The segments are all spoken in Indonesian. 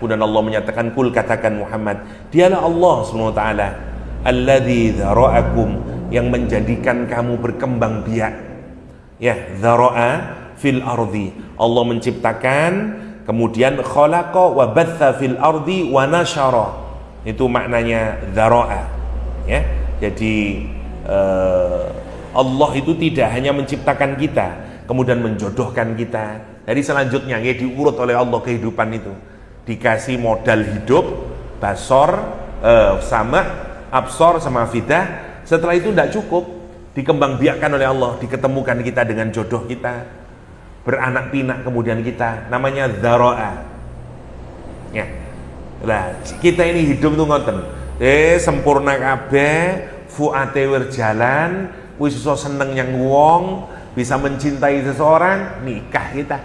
Kemudian Allah menyatakan, kul, katakan Muhammad, dialah Allah SWT, alladzi dzara'akum, yang menjadikan kamu berkembang biak. Ya, dzara'a fil ardi, Allah menciptakan, kemudian khalaqa wa batha fil ardi wa nasyara. Itu maknanya dzara'a. Ya, jadi Allah itu tidak hanya menciptakan kita, kemudian menjodohkan kita. Jadi selanjutnya ya diurut oleh Allah kehidupan itu. Dikasih modal hidup, basor, sama, absor, sama fidah. Setelah itu tidak cukup, dikembangbiakkan oleh Allah, diketemukan kita dengan jodoh kita, beranak pinak kemudian kita, namanya dzara'a. Ya. Nah, kita ini hidup tuh ngoten. Sempurna kabeh, fuate berjalan, wis iso seneng yang wong, bisa mencintai seseorang, nikah kita.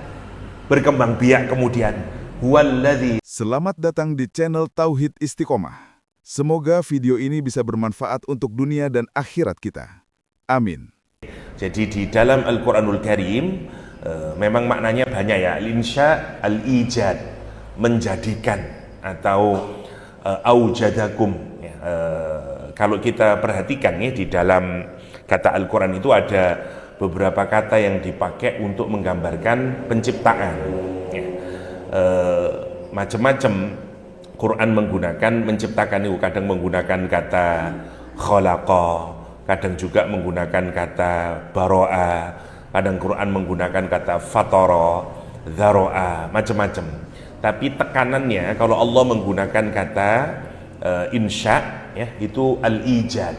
Berkembang biak kemudian. Huwallazi. Selamat datang di channel Tauhid Istiqomah. Semoga video ini bisa bermanfaat untuk dunia dan akhirat kita. Amin. Jadi di dalam Al-Quranul Karim memang maknanya banyak ya. Al-insya, al-ijad, menjadikan atau aujadakum. Kalau kita perhatikan ya, di dalam kata Al-Quran itu ada beberapa kata yang dipakai untuk menggambarkan penciptaan. Macam-macam Quran menggunakan menciptakan itu, kadang menggunakan kata khalaqa, kadang juga menggunakan kata baro'a, kadang Quran menggunakan kata fatara, dzara'a, macam-macam. Tapi tekanannya kalau Allah menggunakan kata insya, ya, itu al-ijad.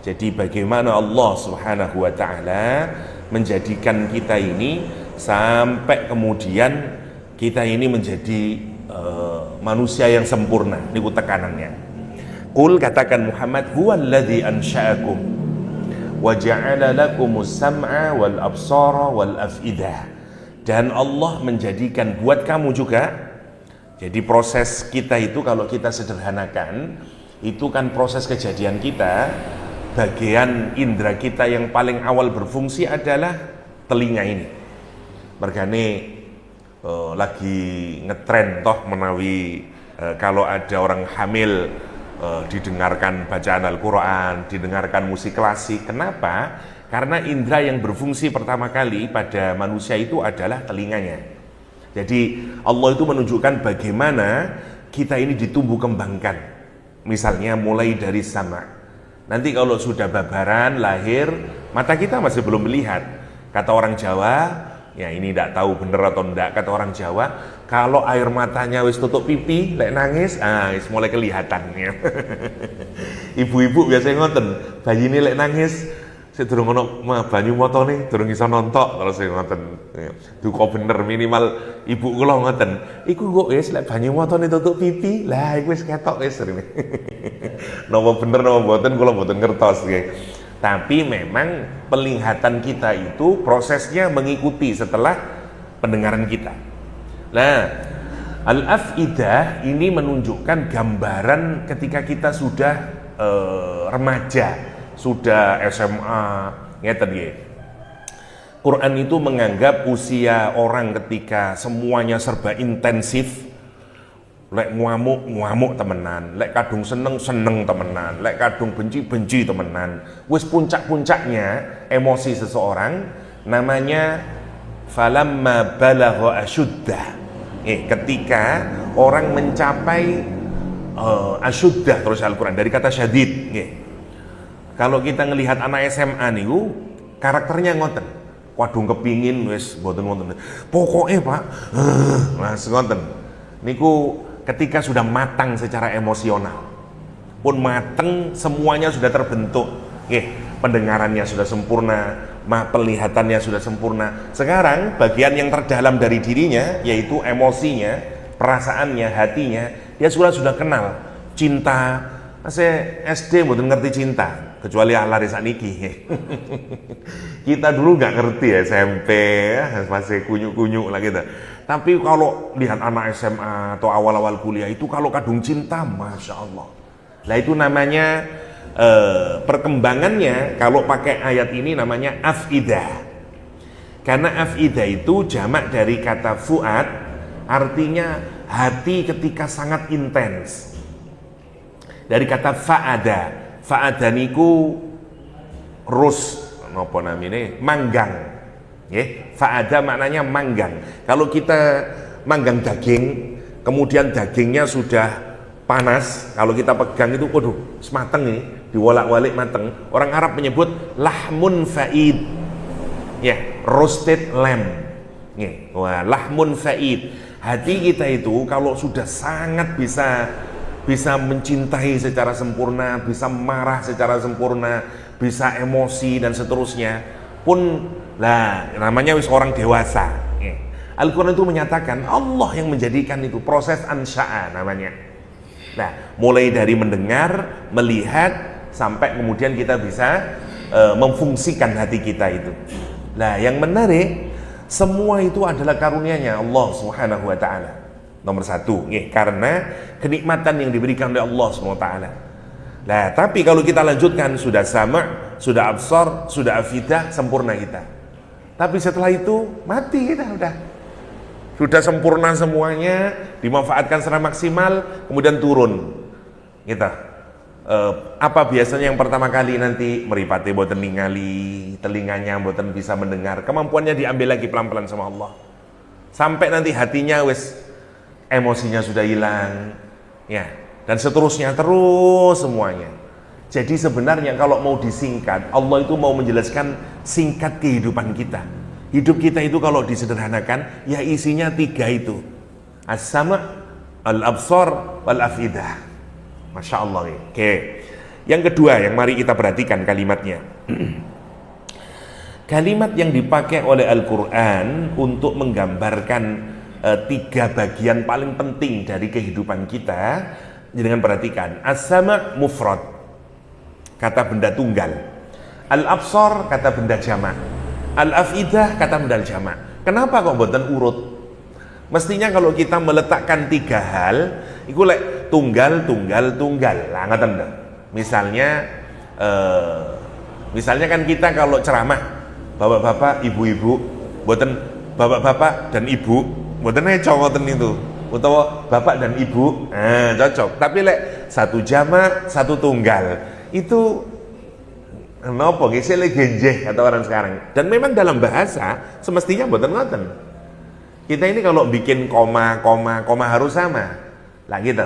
Jadi bagaimana Allah Subhanahu wa ta'ala menjadikan kita ini sampai kemudian kita ini menjadi manusia yang sempurna. Ini tekanannya. Qul, katakan Muhammad, huwallazi ansha'akum wa ja'ala lakumus sam'a wal absara wal af'idah. Dan Allah menjadikan buat kamu juga. Jadi proses kita itu kalau kita sederhanakan, itu kan proses kejadian kita, bagian indera kita yang paling awal berfungsi adalah telinga ini. Mergane lagi ngetren toh menawi kalau ada orang hamil didengarkan bacaan Al-Quran, didengarkan musik klasik. Kenapa? Karena indera yang berfungsi pertama kali pada manusia itu adalah telinganya. Jadi Allah itu menunjukkan bagaimana kita ini ditumbuh kembangkan. Misalnya mulai dari sama. Nanti kalau sudah babaran, lahir, mata kita masih belum melihat. Kata orang Jawa, ya ini tidak tahu bener atau enggak, kata orang Jawa, kalau air matanya wis tutup pipi, lek nangis, wis mulai kelihatan ya. Ibu-ibu biasanya ngoten, bayi ini lek nangis, saya durung ono banyu motone, durung iso nontok, terus saya ngoten. Duka bener minimal ibu kula ngoten. Iku kok wis lek banyu motone tutup pipi, lah iku wis ketok wis. Napa bener napa mboten kula mboten ngertos nggih. Tapi memang penglihatan kita itu prosesnya mengikuti setelah pendengaran kita. Nah, al-af'idah ini menunjukkan gambaran ketika kita sudah remaja, sudah SMA, ngeten nggih. Quran itu menganggap usia orang ketika semuanya serba intensif, lek ngamuk temenan, lek kadung seneng temenan, lek kadung benci temenan. Wis puncak-puncaknya emosi seseorang namanya falamma balagha asyuddah. Ketika orang mencapai asyuddah, terus Al-Quran dari kata syadid. Kalau kita ngelihat anak SMA niku karakternya ngoten. Kadung kepingin wis mboten wonten. Pokoke Pak, mas ngoten. Niku ketika sudah matang secara emosional, pun matang, semuanya sudah terbentuk, pendengarannya sudah sempurna, penglihatannya sudah sempurna. Sekarang bagian yang terdalam dari dirinya, yaitu emosinya, perasaannya, hatinya, dia sudah kenal cinta. Saya SD mboten ngerti cinta, kecuali ala saniki. Kita dulu nggak ngerti ya, SMP masih kunyuk-kunyuk lah gitu. Tapi kalau lihat anak SMA atau awal-awal kuliah itu kalau kadung cinta, Masya Allah. Nah itu namanya perkembangannya kalau pakai ayat ini namanya af'idah. Karena af'idah itu jamak dari kata fuad, artinya hati ketika sangat intens. Dari kata fa'ada niku rus napa namine manggang. Nggih, fa'ada maknanya manggang. Kalau kita manggang daging, kemudian dagingnya sudah panas, kalau kita pegang itu waduh, semateng ini, diwolak-walik mateng. Orang Arab menyebut lahmun fa'id. Ya, roasted lamb. Ya, wah, lahmun fa'id. Hati kita itu kalau sudah sangat bisa mencintai secara sempurna, bisa marah secara sempurna, bisa emosi dan seterusnya, pun lah namanya wis orang dewasa. Ya. Al-Quran itu menyatakan Allah yang menjadikan itu proses ansya'a namanya. Nah, mulai dari mendengar, melihat, sampai kemudian kita bisa memfungsikan hati kita itu. Nah, yang menarik, semua itu adalah karunia-Nya Allah Subhanahu wa taala. Nomor satu, karena kenikmatan yang diberikan oleh Allah Subhanahu wa taala. Nah, tapi kalau kita lanjutkan, sudah sama, sudah absar, sudah afidah, sempurna kita. Tapi setelah itu mati kita sudah sempurna semuanya, dimanfaatkan secara maksimal, kemudian turun kita. Apa biasanya yang pertama kali nanti meripati boten ningali, telinganya boten bisa mendengar, kemampuannya diambil lagi pelan-pelan sama Allah, sampai nanti hatinya wis emosinya sudah hilang, ya, dan seterusnya terus semuanya. Jadi sebenarnya kalau mau disingkat, Allah itu mau menjelaskan singkat kehidupan kita. Hidup kita itu kalau disederhanakan, ya isinya 3 itu. As-sama', al-absar, wal-afidah. Masya Allah. Oke. Yang kedua yang mari kita perhatikan kalimatnya. Kalimat yang dipakai oleh Al-Quran untuk menggambarkan 3 bagian paling penting dari kehidupan kita. Dengan perhatikan, as-sama' mufrad, kata benda tunggal. Al-absar, kata benda jamak. Al-afidah, kata benda jamak. Kenapa kok boten urut? Mestinya kalau kita meletakkan 3 hal, iku lek tunggal. Lah ngoten to. Misalnya kan kita kalau ceramah, bapak-bapak, ibu-ibu, boten bapak-bapak dan ibu, boten eco ngoten itu. Utawa bapak dan ibu, cocok. Tapi lek 1 jamak, 1 tunggal, itu nopo gisile genjeh kata orang sekarang. Dan memang dalam bahasa semestinya boten ngoten. Kita ini kalau bikin koma harus sama. Lah gitu.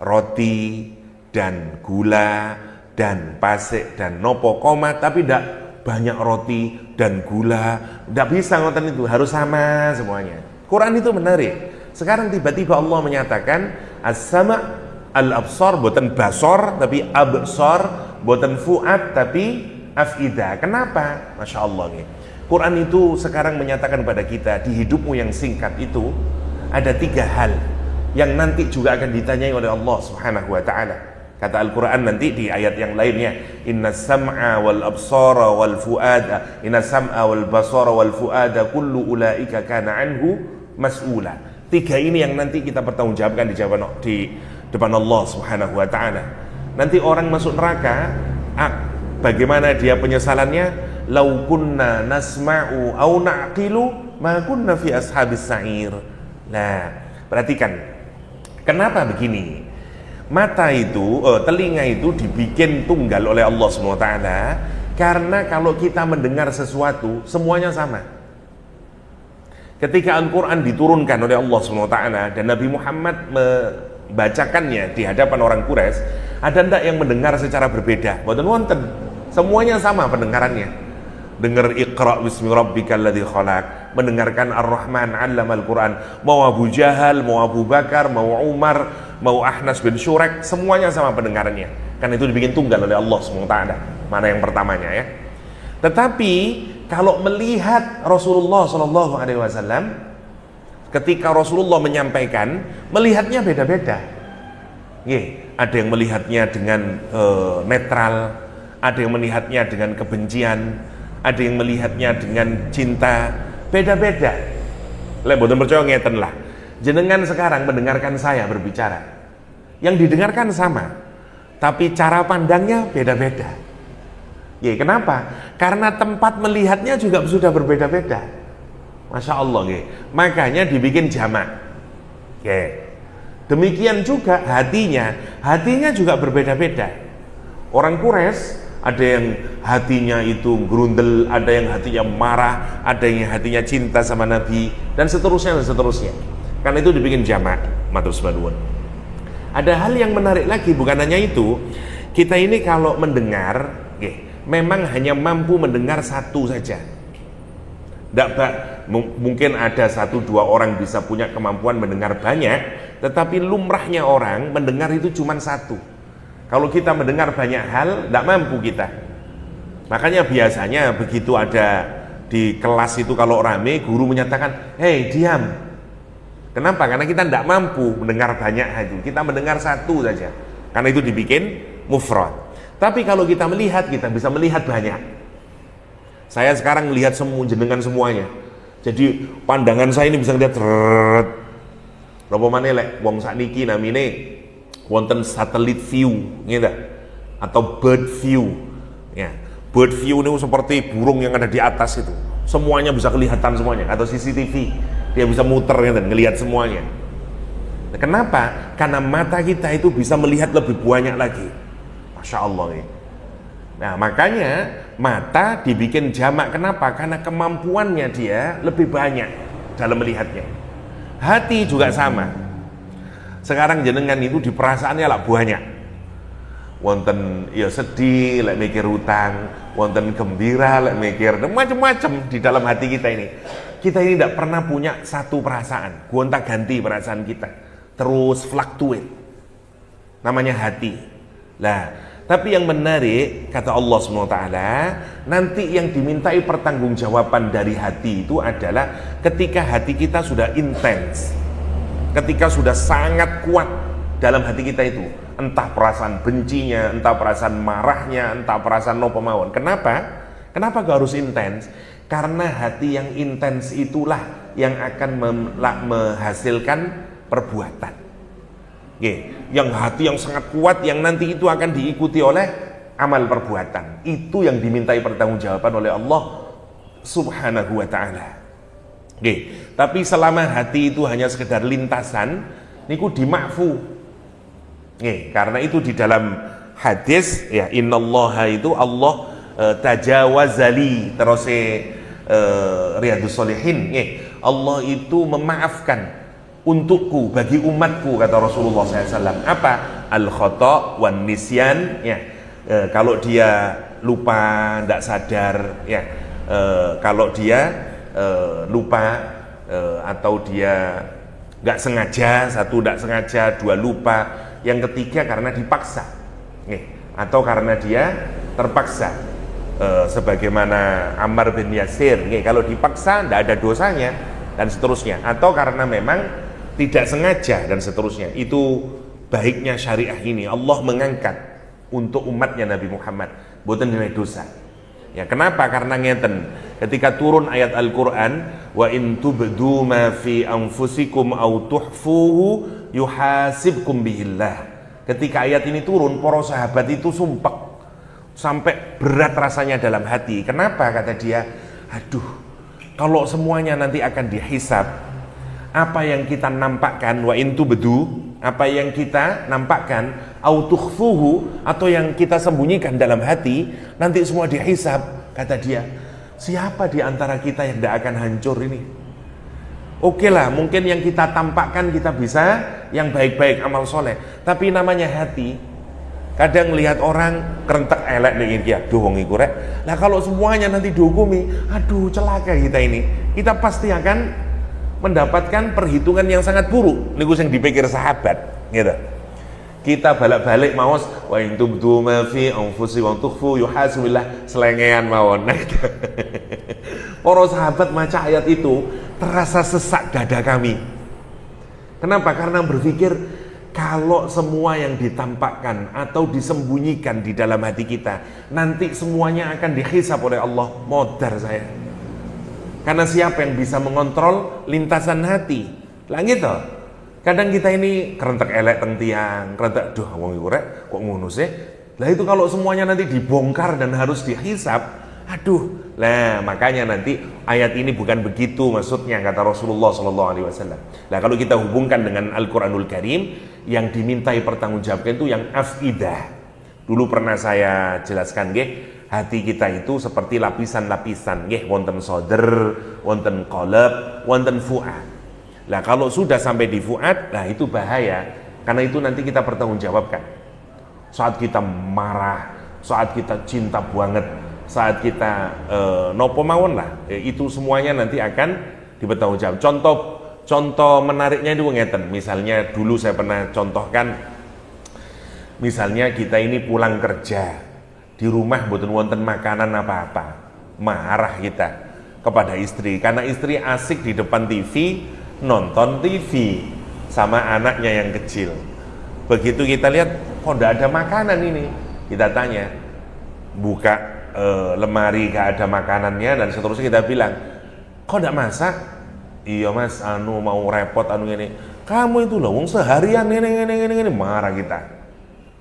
Roti dan gula dan pasik dan nopo koma, tapi tidak banyak roti dan gula, tidak bisa ngoten itu, harus sama semuanya. Quran itu menarik. Sekarang tiba-tiba Allah menyatakan as-sama' al-absar, boten basor tapi absar, boten fuad tapi afidah. Kenapa? Masya Allah nih. Quran itu sekarang menyatakan pada kita, di hidupmu yang singkat itu ada 3 hal yang nanti juga akan ditanyai oleh Allah Subhanahu wa taala. Kata Al-Quran nanti di ayat yang lainnya, inna sam'a wal absara wal fuada, inna sam'a wal basara wal fuada kullu ulaika kana anhu mas'ula. 3 ini yang nanti kita pertanggungjawabkan di depan Allah Subhanahu wa taala. Nanti orang masuk neraka, bagaimana dia penyesalannya? Lau kunna nasma'u au na'qilu ma kunna fi ashabis sa'ir. Nah, perhatikan. Kenapa begini? Mata itu, telinga itu dibikin tunggal oleh Allah Subhanahu wa taala karena kalau kita mendengar sesuatu semuanya sama. Ketika Al-Quran diturunkan oleh Allah SWT dan Nabi Muhammad membacakannya di hadapan orang Quraisy, ada ndak yang mendengar secara berbeda? Boten wonten. Semuanya sama pendengarannya. Dengar Iqra bismi rabbikal ladzi khalaq, mendengarkan Ar-Rahman 'allamal Quran. Mau Abu Jahal, mau Abu Bakar, mau Umar, mau Ahnas bin Syurek, semuanya sama pendengarannya. Karena itu dibikin tunggal oleh Allah SWT. Mana yang pertamanya ya? Tetapi kalau melihat Rasulullah SAW, ketika Rasulullah menyampaikan, melihatnya beda-beda. Ada yang melihatnya dengan netral, ada yang melihatnya dengan kebencian, ada yang melihatnya dengan cinta, beda-beda. Lek boten percaya ngeten lah. Jenengan sekarang mendengarkan saya berbicara, yang didengarkan sama, tapi cara pandangnya beda-beda. Kenapa? Karena tempat melihatnya juga sudah berbeda-beda. Masya Allah. Makanya dibikin jamak. Oke. Demikian juga hatinya juga berbeda-beda. Orang Quraisy ada yang hatinya itu grundel, ada yang hatinya marah, ada yang hatinya cinta sama Nabi, dan seterusnya. Karena itu dibikin jamak, matur sebanuwun. Ada hal yang menarik lagi, bukan hanya itu. Kita ini kalau mendengar, memang hanya mampu mendengar satu saja. Mungkin ada 1-2 orang bisa punya kemampuan mendengar banyak, tetapi lumrahnya orang mendengar itu cuma satu. Kalau kita mendengar banyak hal, tidak mampu kita. Makanya biasanya begitu ada di kelas itu kalau rame, guru menyatakan, hei diam. Kenapa? Karena kita tidak mampu mendengar banyak itu. Kita mendengar satu saja. Karena itu dibikin mufrad. Tapi kalau kita melihat, kita bisa melihat banyak. Saya sekarang melihat jenengan semuanya. Jadi pandangan saya ini bisa lihat berapa mana lek wong sakniki namine wonten satellite view, gitu, atau bird view. Ya, bird view ini seperti burung yang ada di atas itu. Semuanya bisa kelihatan semuanya, atau CCTV. Dia bisa muter gitu, ngelihat semuanya. Nah, kenapa? Karena mata kita itu bisa melihat lebih banyak lagi. Masya Allah ini. Nah, makanya mata dibikin jamak. Kenapa? Karena kemampuannya dia lebih banyak dalam melihatnya. Hati juga sama. Sekarang jenengan itu di perasaannya lah banyak. Wonten ya sedih, lek mikir utang, wonten gembira, lek mikir macam-macam di dalam hati kita ini. Kita ini tidak pernah punya satu perasaan, gonta-ganti perasaan kita, terus fluctuate. Namanya hati. Lah, tapi yang menarik kata Allah SWT, nanti yang dimintai pertanggungjawaban dari hati itu adalah ketika hati kita sudah intens, ketika sudah sangat kuat dalam hati kita itu, entah perasaan bencinya, entah perasaan marahnya, entah perasaan no pemauan. Kenapa? Kenapa gak harus intens? Karena hati yang intens itulah yang akan menghasilkan perbuatan. Yang hati yang sangat kuat, yang nanti itu akan diikuti oleh amal perbuatan. Itu yang dimintai pertanggungjawaban oleh Allah Subhanahu wa ta'ala. Tapi selama hati itu hanya sekedar lintasan, niku dimakfu. Karena itu di dalam hadis ya, innallaha itu Allah tajawazali terus Riyadhus Shalihin, Allah itu memaafkan untukku, bagi umatku, kata Rasulullah SAW. Apa? Al-khata' wan nisyan, ya. Kalau dia lupa, tidak sadar, ya. Kalau dia lupa, atau dia nggak sengaja, satu tidak sengaja, dua lupa, yang ketiga karena dipaksa, atau karena dia terpaksa. Sebagaimana Ammar bin Yasir, kalau dipaksa tidak ada dosanya, dan seterusnya, atau karena memang tidak sengaja, dan seterusnya. Itu baiknya syariah ini, Allah mengangkat untuk umatnya Nabi Muhammad, boten nilai dosa. Ya, kenapa? Karena ngeten, ketika turun ayat Al-Quran, wa in tubdu ma fi anfusikum au tuhfuhu yuhasibkum bihillah. Ketika ayat ini turun, para sahabat itu sumpek, sampai berat rasanya dalam hati. Kenapa? Kata dia, aduh, kalau semuanya nanti akan dihisab, apa yang kita nampakkan, wa in tubdu, apa yang kita nampakkan, au tukhfuhu, atau yang kita sembunyikan dalam hati, nanti semua dihisab. Kata dia, siapa di antara kita yang tidak akan hancur ini? Oke lah, mungkin yang kita tampakkan kita bisa yang baik-baik, amal soleh, tapi namanya hati. Kadang lihat orang kerentek elek dengan dia, aduh wong iku rek. Nah kalau semuanya nanti dihukumi, aduh celaka kita ini. Kita pasti akan mendapatkan perhitungan yang sangat buruk. Niku sing dipikir sahabat, gitu. Kita balik-balik maos wa in tubdu ma fi anfusikum wa tukhfu yuhasibillah, selengean mawon. Nah, gitu. Para sahabat maca ayat itu terasa sesak dada kami. Kenapa? Karena berpikir kalau semua yang ditampakkan atau disembunyikan di dalam hati kita nanti semuanya akan dihisab oleh Allah, modar saya. Karena siapa yang bisa mengontrol lintasan hati? Lah gitu. Kadang kita ini kerentek elek teng tiang, kerentek duh wong iku rek kok ngono sih. Lah itu kalau semuanya nanti dibongkar dan harus dihisab, Aduh, nah makanya nanti ayat ini bukan begitu maksudnya kata Rasulullah SAW. Nah kalau kita hubungkan dengan Al-Quranul Karim, yang dimintai pertanggungjawabkan itu yang afidah. Dulu pernah saya jelaskan, hati kita itu seperti lapisan-lapisan, wonten soder, wonten qalb, wonten fuad. Nah kalau sudah sampai di fuad, nah itu bahaya, karena itu nanti kita pertanggungjawabkan. Saat kita marah, saat kita cinta banget, saat kita nopo mawon lah, itu semuanya nanti akan dipertanggungjawab. Contoh menariknya itu ngeten. Misalnya dulu saya pernah contohkan, misalnya kita ini pulang kerja, di rumah mboten wonten makanan apa-apa, marah kita kepada istri karena istri asik di depan TV nonton TV sama anaknya yang kecil. Begitu kita lihat kok tidak ada makanan ini, kita tanya, buka lemari gak ada makanannya dan seterusnya, kita bilang, kok tidak masak? Iya mas, mau repot ini. Kamu itu loh, seharian ini, marah kita,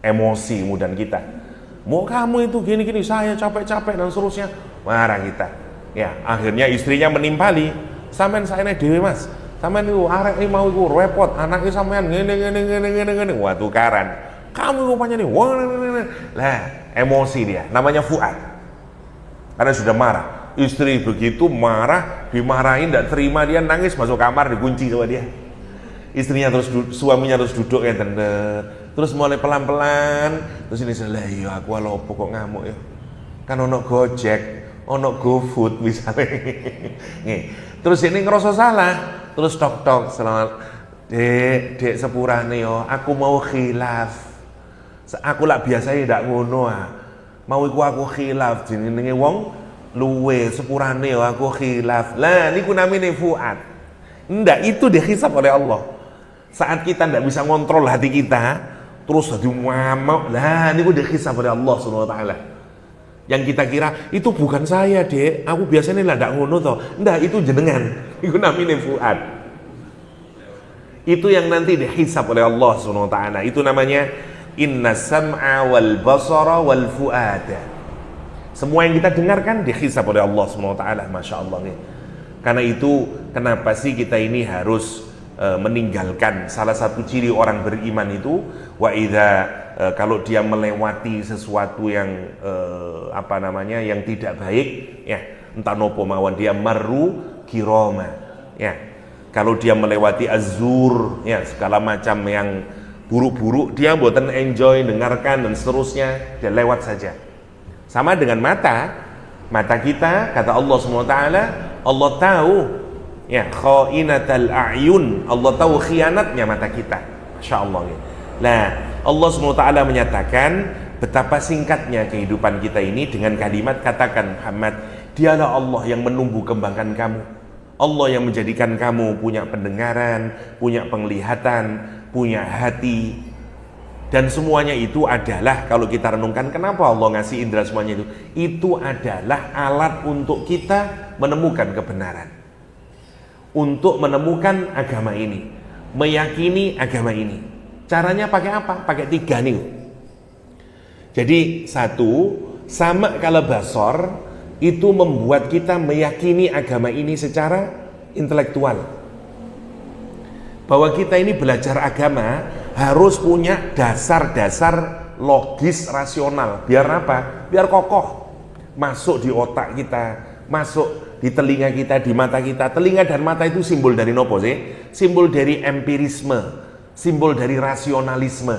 emosi kemudian kita. Mau kamu itu gini-gini, saya capek-capek dan seterusnya, marah kita. Ya, akhirnya istrinya menimpali, sampean saya dewe mas, sampean itu arek ini mau itu repot, anaknya sampean gini, wah tukaran. Kamu rupanya nih, lah emosi dia, namanya fuad, karena sudah marah. Istri begitu marah, dimarahin, tidak terima, dia nangis, masuk kamar, dikunci sama dia. Istrinya terus, suaminya terus duduk ya, terus mulai pelan-pelan, terus ini saya, iya aku alopo kok ngamuk ya, kan ono Gojek, ono GoFood misalnya. Terus ini ngerasa salah, terus tok selamat, dek sepurane yo, aku mau khilaf, aku lah biasanya tidak ngono mau aku khilaf, jenenge wong luwe sepurane yo aku khilaf. Lah niku namine fuad. Ndak, itu dihisab oleh Allah. Saat kita ndak bisa ngontrol hati kita, terus jadi ngamuk, lah niku dihisab oleh Allah Subhanahu wa taala. Yang kita kira itu bukan saya, Dek. Aku biasanya lah ndak ngono toh. Ndak, itu jenengan. Iku namine fuad. Itu yang nanti dihisab oleh Allah Subhanahu wa taala. Itu namanya inna sam'a wal basara wal fuada. Semua yang kita dengarkan dihisab oleh Allah SWT. Masya Allah nih. Karena itu kenapa sih kita ini harus meninggalkan salah satu ciri orang beriman itu, kalau dia melewati sesuatu yang yang tidak baik, ya entah nopo mawon, dia marru kiroma, ya kalau dia melewati azur, ya segala macam yang buruk-buruk, dia mboten enjoy dengarkan dan seterusnya, dia lewat saja. Sama dengan mata kita, kata Allah SWT, Allah tahu ya khainatal a'yun, Allah tahu khianatnya mata kita. Masya Allah. Nah, Allah SWT menyatakan betapa singkatnya kehidupan kita ini dengan kalimat, katakan Muhammad, dialah Allah yang menumbuh kembangkan kamu, Allah yang menjadikan kamu punya pendengaran, punya penglihatan, punya hati. Dan semuanya itu adalah, kalau kita renungkan, kenapa Allah ngasih indera semuanya itu? Itu adalah alat untuk kita menemukan kebenaran, untuk menemukan agama ini, meyakini agama ini. Caranya pakai apa? Pakai 3 nih. Jadi satu, sama kalau basor itu membuat kita meyakini agama ini secara intelektual. Bahwa kita ini belajar agama harus punya dasar-dasar logis rasional. Biar apa? Biar kokoh, masuk di otak kita, masuk di telinga kita, di mata kita. Telinga dan mata itu simbol dari nopo sih? Simbol dari empirisme, simbol dari rasionalisme.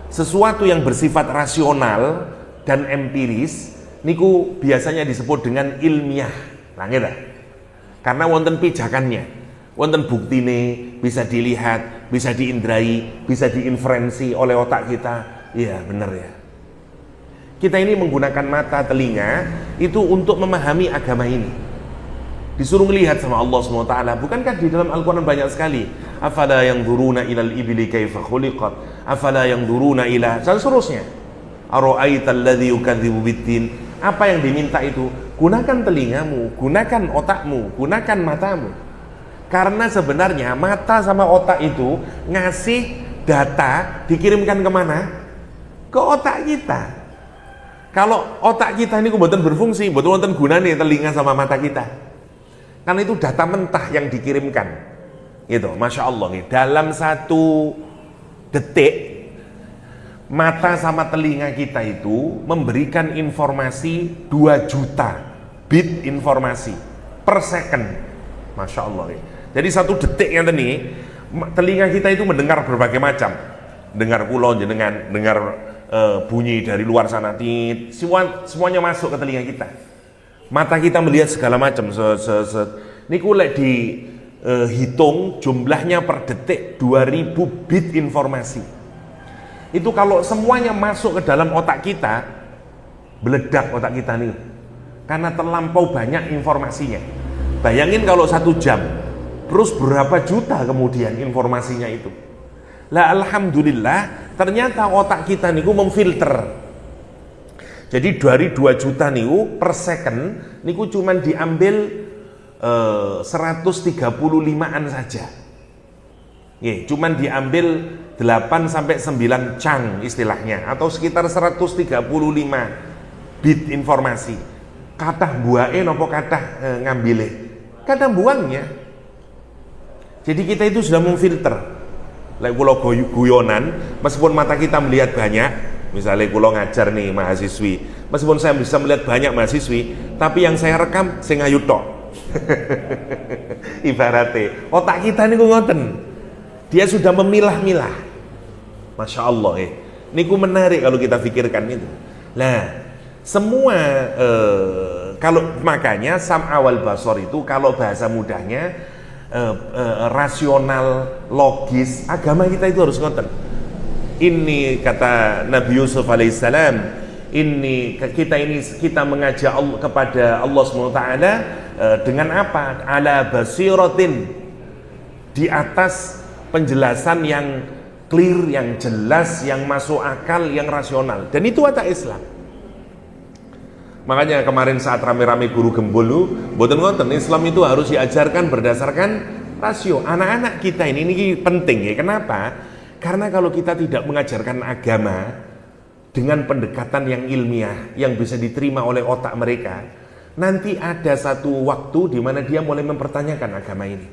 Sesuatu yang bersifat rasional dan empiris niku biasanya disebut dengan ilmiah. Nah, gitu. Karena wonten pijakannya, wonten buktine, bisa dilihat, bisa diindrai, bisa diinferensi oleh otak kita. Iya, benar ya. Kita ini menggunakan mata, telinga itu untuk memahami agama ini. Disuruh melihat sama Allah SWT. Bukankah di dalam Al-Quran banyak sekali? Afala yanzuruna ilal ibli kaifa khuliqat, afala yanzuruna ila, dan seterusnya. Ara'aital ladzi yukadzibu biddin. Apa yang diminta itu? Gunakan telingamu, gunakan otakmu, gunakan matamu. Karena sebenarnya mata sama otak itu ngasih data, dikirimkan kemana? Ke otak kita. Kalau otak kita ini mboten berfungsi, mboten wonten gunane telinga sama mata kita. Karena itu data mentah yang dikirimkan. Gitu, Masya Allah. Dalam 1 detik, mata sama telinga kita itu memberikan informasi 2 juta bit informasi per second. Masya Allah. Jadi 1 detik yang tadi, telinga kita itu mendengar berbagai macam. Dengar kulon, dengar bunyi dari luar sana, semuanya masuk ke telinga kita. Mata kita melihat segala macam. Niku lek dihitung jumlahnya per detik 2000 bit informasi. Itu kalau semuanya masuk ke dalam otak kita, meledak otak kita nih. Karena terlampau banyak informasinya. Bayangin kalau 1 jam, terus berapa juta kemudian informasinya itu. Lah alhamdulillah ternyata otak kita niku memfilter. Jadi dari 2 juta niku per second niku cuman diambil 135-an saja. Cuman diambil 8 sampai 9 chang istilahnya, atau sekitar 135 bit informasi. Kathah buae napa kathah ngambile? Kathah buangnya. Jadi kita itu sudah memfilter. Lek kula guyonan, meskipun mata kita melihat banyak, misalnya kula ngajar nih mahasiswi, meskipun saya bisa melihat banyak mahasiswi, tapi yang saya rekam sing ayu tok. Ibaratnya otak kita niku ngoten, dia sudah memilah-milah. Masya Allah, niku menarik kalau kita pikirkan itu. Nah, semua kalau makanya sam'a wal basar itu kalau bahasa mudahnya rasional, logis, agama kita itu harus ngoten. Ini kata Nabi Yusuf alaihissalam, kita mengajak kepada Allah SWT dengan apa? Ala basiratin, di atas penjelasan yang clear, yang jelas, yang masuk akal, yang rasional. Dan itu watak Islam. Makanya kemarin saat rame-rame guru gembul, mboten ngoten, Islam itu harus diajarkan berdasarkan rasio. Anak-anak kita ini penting ya. Kenapa? Karena kalau kita tidak mengajarkan agama dengan pendekatan yang ilmiah yang bisa diterima oleh otak mereka, nanti ada satu waktu di mana dia mulai mempertanyakan agama ini.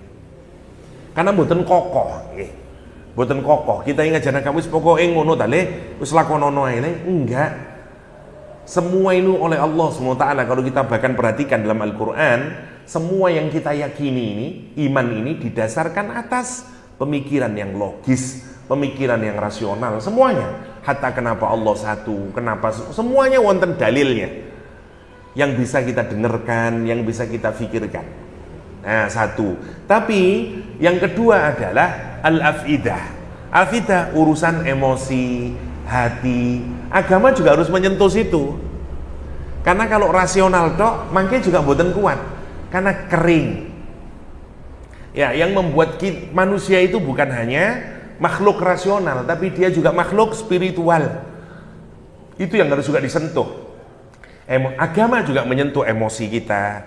Karena mboten kokoh, mboten kokoh. Kita ngajarkan kamu wis pokoke ngono ta le, wis lakonono ae le. Enggak. Semua ini oleh Allah SWT. Kalau kita bahkan perhatikan dalam Al-Quran, semua yang kita yakini ini, iman ini didasarkan atas pemikiran yang logis, pemikiran yang rasional, semuanya. Hatta kenapa Allah satu, kenapa semuanya wonten dalilnya yang bisa kita dengarkan, yang bisa kita pikirkan. Nah, satu. Tapi yang kedua adalah al-afidah. Afidah urusan emosi, hati. Agama juga harus menyentuh situ. Karena kalau rasional tok, mangke juga mboten kuat. Karena kering. Ya, yang membuat manusia itu bukan hanya makhluk rasional, tapi dia juga makhluk spiritual. Itu yang harus juga disentuh. Agama juga menyentuh emosi kita,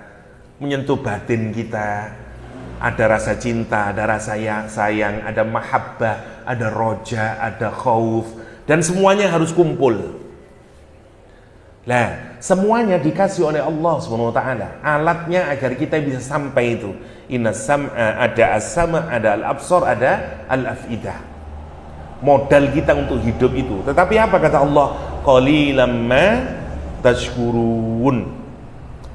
menyentuh batin kita. Ada rasa cinta, ada rasa sayang, ada mahabbah, ada roja, ada khauf, dan semuanya harus kumpul. Nah, semuanya dikasih oleh Allah SWT, alatnya agar kita bisa sampai itu. Inna sam'a, ada as-sama', ada al-absar, ada al-afidah. Modal kita untuk hidup itu. Tetapi apa kata Allah? Qalilam ma tashkurun.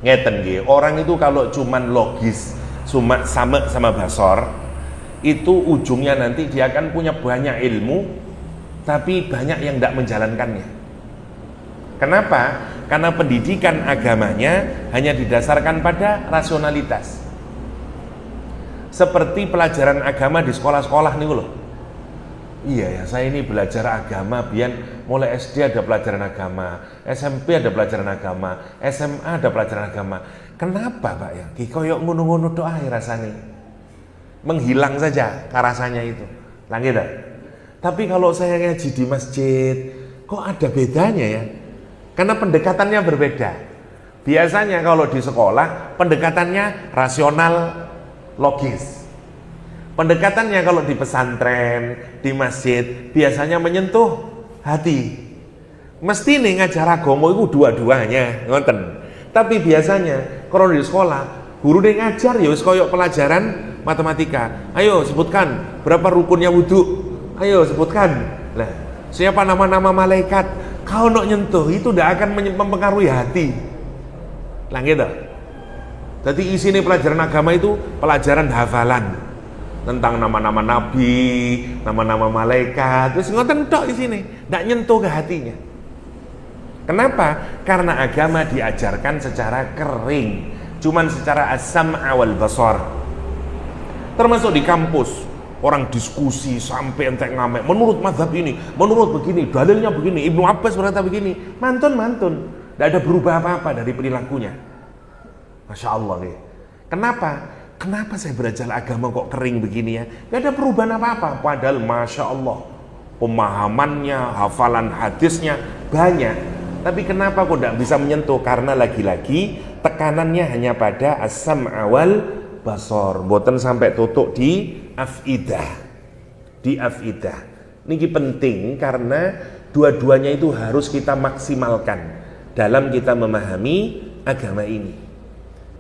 Ngeten nggih, orang itu kalau cuman logis, cuma sama basar, itu ujungnya nanti dia akan punya banyak ilmu, tapi banyak yang tidak menjalankannya. Kenapa? Karena pendidikan agamanya hanya didasarkan pada rasionalitas. Seperti pelajaran agama di sekolah-sekolah nih loh. Iya ya, saya ini belajar agama biar mulai SD ada pelajaran agama, SMP ada pelajaran agama, SMA ada pelajaran agama. Kenapa Pak ya? Koyok ngono-ngono tok ae rasane. Menghilang saja rasanya itu. Lagi dah. Tapi kalau saya ngaji di masjid, kok ada bedanya ya? Karena pendekatannya berbeda. Biasanya kalau di sekolah pendekatannya rasional, logis. Pendekatannya kalau di pesantren, di masjid biasanya menyentuh hati, Mesti nih ngajar agama itu dua-duanya, ngoten. Tapi biasanya kalau di sekolah guru yang ngajar ya wis koyok pelajaran matematika. Ayo sebutkan berapa rukunnya wudhu. Ayo sebutkan. Nah, siapa nama-nama malaikat? Kau nak nyentuh itu tidak akan mempengaruhi hati. Lah gitu. Jadi isinya pelajaran agama itu pelajaran hafalan tentang nama-nama nabi, nama-nama malaikat. Terus ngoten tok isine, ndak nyentuh ke hatinya. Kenapa? Karena agama diajarkan secara kering, cuman secara as-sam'a wal basar. Termasuk di kampus, orang diskusi sampai entek ngamek, menurut mazhab ini, menurut begini, dalilnya begini, Ibnu Abbas berkata begini, mantun, tidak ada berubah apa-apa dari perilakunya. Masya Allah nih. Kenapa saya belajar agama kok kering begini ya? Tidak ada perubahan apa-apa, padahal Masya Allah, pemahamannya, hafalan hadisnya banyak. Tapi kenapa kok tidak bisa menyentuh? Karena lagi-lagi tekanannya hanya pada as-sam'a wal basar, mboten sampai tutuk di afidah. Di afidah. Ini penting karena dua-duanya itu harus kita maksimalkan dalam kita memahami agama ini.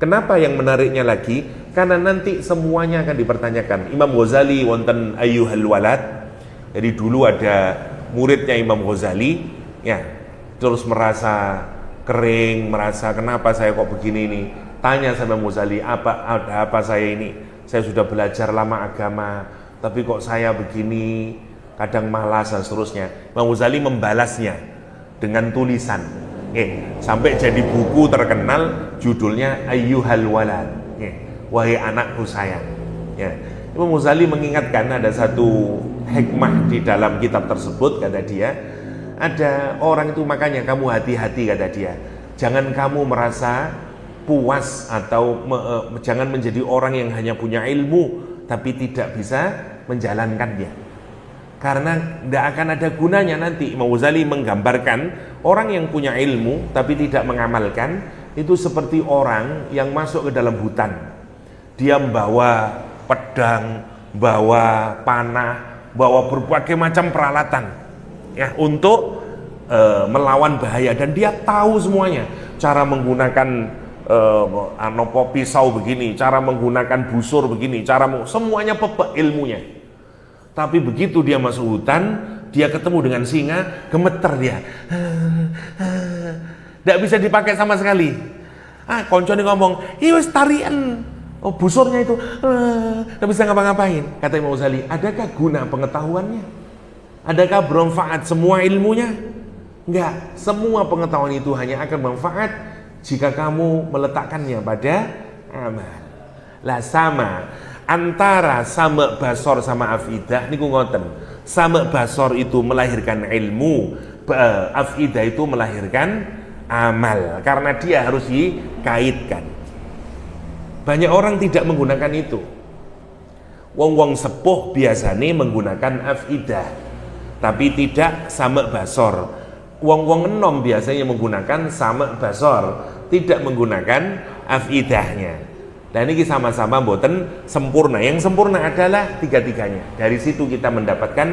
Kenapa yang menariknya lagi? Karena nanti semuanya akan dipertanyakan. Imam Ghazali wonten ayyuhal walad. Jadi dulu ada muridnya Imam Ghazali, ya, terus merasa kering, merasa kenapa saya kok begini ini. Tanya sama Imam Ghazali, ada apa saya ini? Saya sudah belajar lama agama, tapi kok saya begini, kadang malas dan seterusnya. Imam Ghazali membalasnya dengan tulisan, sampai jadi buku terkenal judulnya Ayyuhal Walad, wahai anakku sayang. Imam Ghazali mengingatkan ada satu hikmah di dalam kitab tersebut, kata dia, ada orang itu makanya kamu hati-hati, kata dia, jangan kamu merasa puas atau jangan menjadi orang yang hanya punya ilmu tapi tidak bisa menjalankannya, karena tidak akan ada gunanya nanti. Imam Ghazali menggambarkan orang yang punya ilmu tapi tidak mengamalkan itu seperti orang yang masuk ke dalam hutan, dia membawa pedang, bawa panah, bawa berbagai macam peralatan ya untuk melawan bahaya, dan dia tahu semuanya, cara menggunakan pisau begini, cara menggunakan busur begini, semuanya pepek ilmunya. Tapi begitu dia masuk hutan, dia ketemu dengan singa, gemeter dia, tidak bisa dipakai sama sekali. Koncone ngomong, wis tarian, busurnya itu tidak bisa ngapa-ngapain. Kata Imam Ghazali, adakah guna pengetahuannya? Adakah bermanfaat semua ilmunya? Enggak, semua pengetahuan itu hanya akan bermanfaat jika kamu meletakkannya pada amal. Lah sama antara sama basor sama afidah niku ngoten. Sama basor itu melahirkan ilmu, afidah itu melahirkan amal, karena dia harus dikaitkan. Banyak orang tidak menggunakan itu. Wong-wong sepuh biasanya menggunakan afidah, tapi tidak sama basor. Wong-wong enom biasanya menggunakan sama basor, tidak menggunakan afidahnya. Dan ini sama-sama mboten sempurna. Yang sempurna adalah tiga-tiganya. Dari situ kita mendapatkan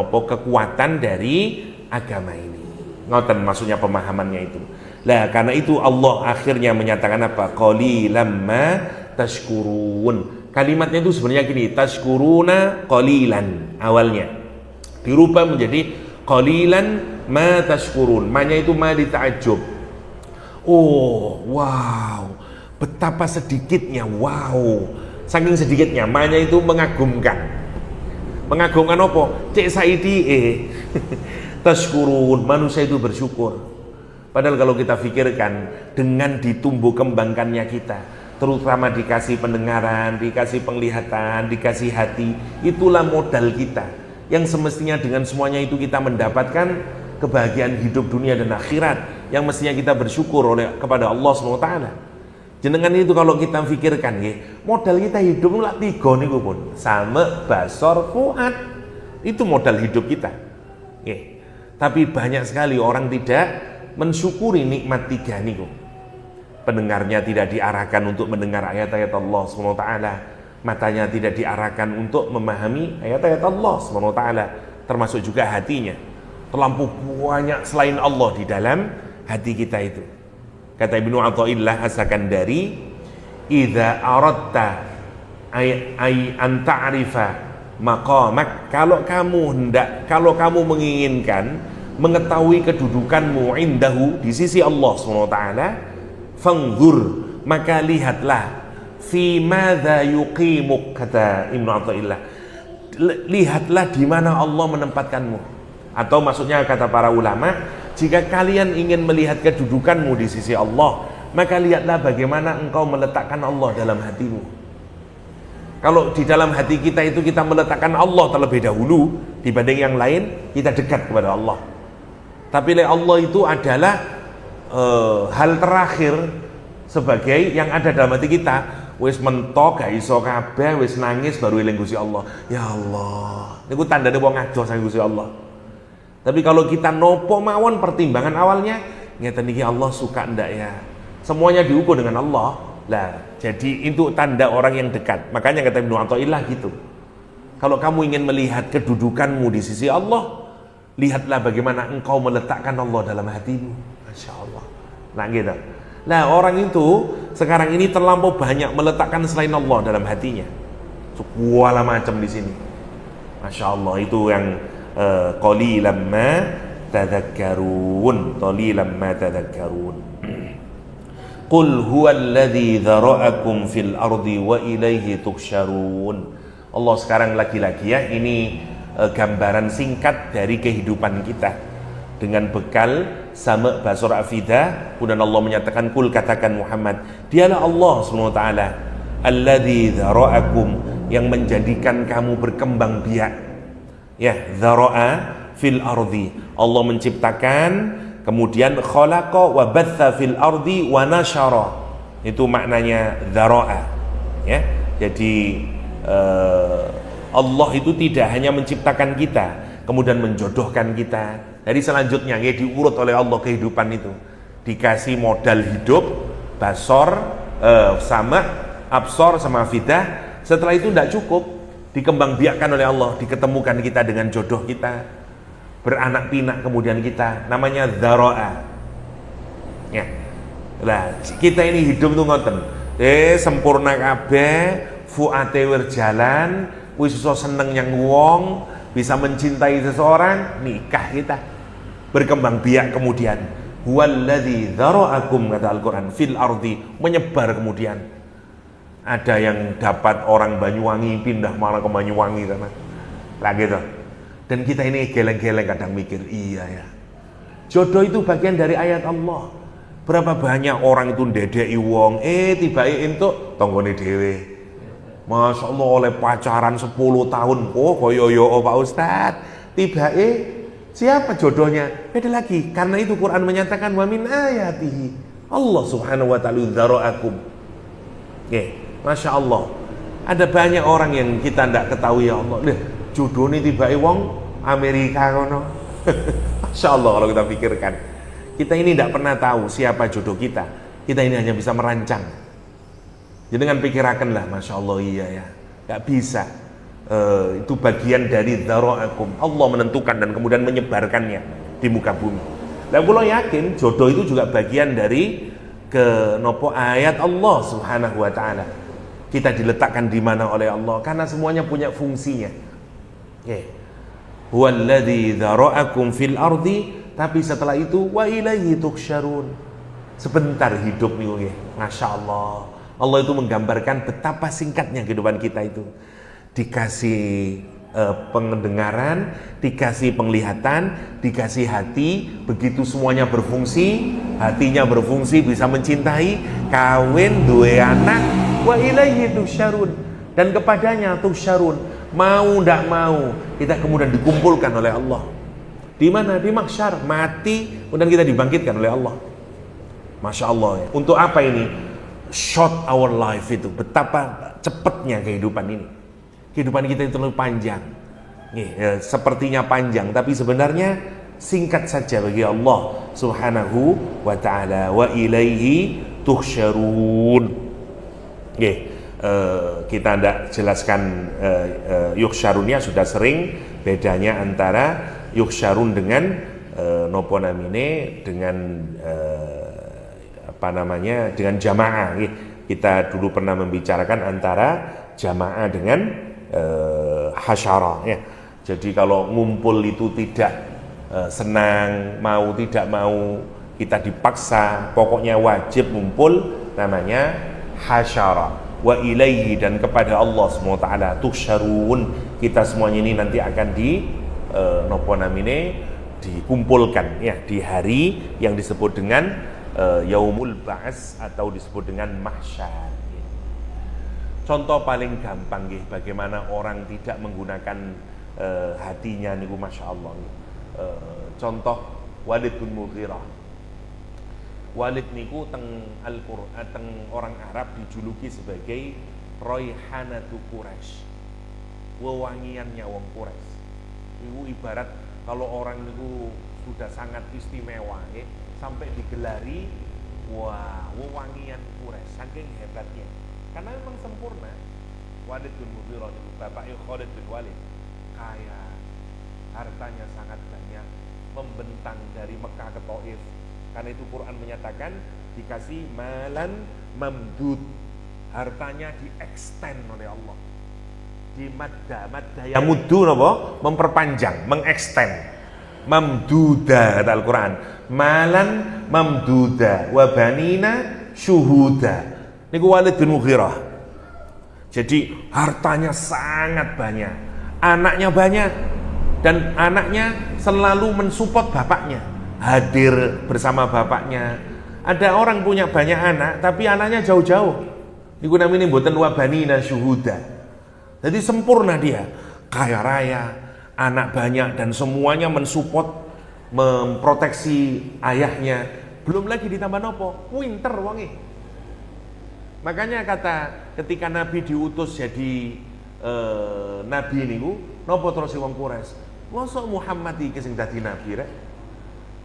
kekuatan dari agama ini. Ngoten maksudnya pemahamannya itu. Lah karena itu Allah akhirnya menyatakan apa? Qalilam ma tashkurun. Kalimatnya itu sebenarnya gini, tashkuruna qalilan awalnya. Dirubah menjadi qalilan ma tashkurun. Ma-nya itu ma dita'ajjub. Oh, wow. Betapa sedikitnya, wow. Saking sedikitnya, ma-nya itu mengagumkan. Mengagumkan apa? Cek saidi tashkurun, manusia itu bersyukur. Padahal kalau kita pikirkan, dengan ditumbuh kembangkannya kita, terutama dikasih pendengaran, dikasih penglihatan, dikasih hati, itulah modal kita, yang semestinya dengan semuanya itu kita mendapatkan kebahagiaan hidup dunia dan akhirat, yang mestinya kita bersyukur kepada Allah SWT. Jenengan itu kalau kita pikirkan, modal kita hidup lah tiga nih pun, sama basor fuad, itu modal hidup kita. Tapi banyak sekali orang tidak mensyukuri nikmat tiga niku. Pendengarnya tidak diarahkan untuk mendengar ayat-ayat Allah SWT, matanya tidak diarahkan untuk memahami ayat-ayat Allah SWT, termasuk juga hatinya. Terlampau banyak selain Allah di dalam hati kita itu. Kata Ibnu Athaillah As-Sakandari, "Idza aradta ay an ta'rifa maqamak," kalau kamu menginginkan mengetahui kedudukanmu indahu di sisi Allah Subhanahu wa taala, fanzur, maka lihatlah, fi madza yuqimuk, kata Ibnu Athaillah, lihatlah di mana Allah menempatkanmu. Atau maksudnya kata para ulama, jika kalian ingin melihat kedudukanmu di sisi Allah, maka lihatlah bagaimana engkau meletakkan Allah dalam hatimu. Kalau di dalam hati kita itu kita meletakkan Allah terlebih dahulu dibanding yang lain, kita dekat kepada Allah. Tapi Allah itu adalah hal terakhir sebagai yang ada dalam hati kita. Wis mentok gak iso kabeh, wis nangis baru eling Gusti Allah. Ya Allah, niku tandane wong adoh sang Gusti Allah. Tapi kalau kita nopo mawon pertimbangan awalnya, ngeten iki Allah suka ndak ya. Semuanya diukur dengan Allah. Lah, jadi itu tanda orang yang dekat. Makanya kata Ibnu Athaillah gitu. Kalau kamu ingin melihat kedudukanmu di sisi Allah, lihatlah bagaimana engkau meletakkan Allah dalam hatimu. Masya Allah. Nah gitu. Nah orang itu sekarang ini terlampau banyak meletakkan selain Allah dalam hatinya. Segala macam di sini. Masya Allah, itu yang qalilan ma tadhakkarun, qalilan ma tadhakkarun. Qul huwallazi dzara'akum fil ardi wa ilaihi tuhsyarun. Allah sekarang lagi-lagi ya, ini gambaran singkat dari kehidupan kita dengan bekal sama basur afidah. Kemudian Allah menyatakan, kul, katakan Muhammad, dialah Allah SWT, alladzi dzara'akum, yang menjadikan kamu berkembang biak. Ya, dzara'a fil ardi, Allah menciptakan, kemudian khalaqa wa batha fil ardi wa nasyara. Itu maknanya dzara'a. Ya, jadi Allah itu tidak hanya menciptakan kita, kemudian menjodohkan kita. Jadi selanjutnya ya, diurut oleh Allah kehidupan itu. Dikasih modal hidup, basor, sama, absor, sama fidah. Setelah itu tidak cukup, dikembangbiakkan oleh Allah, diketemukan kita dengan jodoh kita, beranak pinak kemudian kita, namanya dzara'a. Ya. Lah, kita ini hidup tuh ngoten. Sempurna kabeh, fuate jalan, wis iso seneng yang wong, bisa mencintai seseorang, nikah kita. Berkembang biak kemudian. Huwallazi dzara'akum, kata Al-Qur'an, fil ardi, menyebar kemudian. Ada yang dapat orang Banyuwangi pindah malah ke Banyuwangi sana. Lah gitu. Dan kita ini geleng-geleng kadang mikir, iya ya. Jodoh itu bagian dari ayat Allah. Berapa banyak orang itu ndedeki wong, tiba-tiba entuk tanggane dhewe. Masya Allah, oleh pacaran 10 tahun, oh koyo Pak Ustadz, tiba-tiba siapa jodohnya? Beda lagi, karena itu Quran menyatakan wa min ayatihi, Allah Subhanahu wa ta'ala dzara'akum. Masya Allah, ada banyak orang yang kita tidak ketahui, ya Allah. Lihat, jodoh ini tiba-tiba wong Amerika kono. Masya Allah, kalau kita pikirkan, kita ini tidak pernah tahu siapa jodoh kita. Kita ini hanya bisa merancang. Jadi dengan pikirakanlah, Masya Allah, iya ya, gak bisa. Itu bagian dari dzara'akum. Allah menentukan dan kemudian menyebarkannya di muka bumi. Dan kalau yakin jodoh itu juga bagian dari ayat Allah Subhanahu wa ta'ala. Kita diletakkan di mana oleh Allah, karena semuanya punya fungsinya. Huwallazi dzara'akum fil ardi, tapi setelah itu wa ilaihi tuhsyarun. Sebentar hidup nih, Masya Allah. Allah itu menggambarkan betapa singkatnya kehidupan kita itu. Dikasih pendengaran, dikasih penglihatan, dikasih hati, begitu semuanya berfungsi, hatinya berfungsi, bisa mencintai, kawin, dua anak, wa ilaihi tuhsyarun, dan kepadanya tuhsyarun. Mau ndak mau, kita kemudian dikumpulkan oleh Allah. Di mana? Di mahsyar, mati, kemudian kita dibangkitkan oleh Allah. Masya Allah ya. Untuk apa ini? Short our life itu, betapa cepatnya kehidupan ini. Kehidupan kita itu terlalu panjang. Sepertinya panjang, tapi sebenarnya singkat saja bagi Allah Subhanahu wa ta'ala. Wa ilaihi tuhsyarun. Kita tidak jelaskan yuhsyarunnya, sudah sering bedanya antara yuhsyarun dengan nopo namine dengan dengan jamaah. Kita dulu pernah membicarakan antara jamaah dengan hasyara ya. Jadi kalau ngumpul itu tidak senang, mau tidak mau kita dipaksa, pokoknya wajib ngumpul, namanya hasyara. Wa ilaihi, dan kepada Allah SWT tuhsyarun, kita semuanya ini nanti akan dikumpulkan ya di hari yang disebut dengan yaumul ba'ats atau disebut dengan mahsyar. Contoh paling gampang nggih, bagaimana orang tidak menggunakan hatinya niku masya Allah. Contoh Walid bin Mughirah. Walid niku teng Al-Qur'an, teng orang Arab dijuluki sebagai Raihanatu Quraisy. Wewangiannya wong Quraisy. Itu ibarat kalau orang niku sudah sangat istimewa ya, sampai digelari wah wewangian Quraisy, saking hebatnya. Karena memang sempurna. Walid bin Mughirah itu bapaknya Khalid bin Walid, kaya, hartanya sangat banyak, membentang dari Mekah ke Taif. Karena itu Quran menyatakan dikasih malan mamdud, hartanya diextend oleh Allah, di madda yang muddu napa, memperpanjang, mengextend. Mamduda kata Al-Quran, malan mamduda wa banina syuhuda. Niku Walid bin Mughirah. Jadi hartanya sangat banyak, anaknya banyak, dan anaknya selalu mensupport bapaknya, hadir bersama bapaknya. Ada orang punya banyak anak tapi anaknya jauh-jauh, niku namanya mboten wa banina syuhuda. Jadi sempurna dia, kaya raya, anak banyak, dan semuanya mensupport, memproteksi ayahnya. Belum lagi ditambah nopo, winter wonge. Makanya kata ketika Nabi diutus jadi Nabi niku, nopo terus wong Quraisy, mosok Muhammad iki sing dadi nabi rek?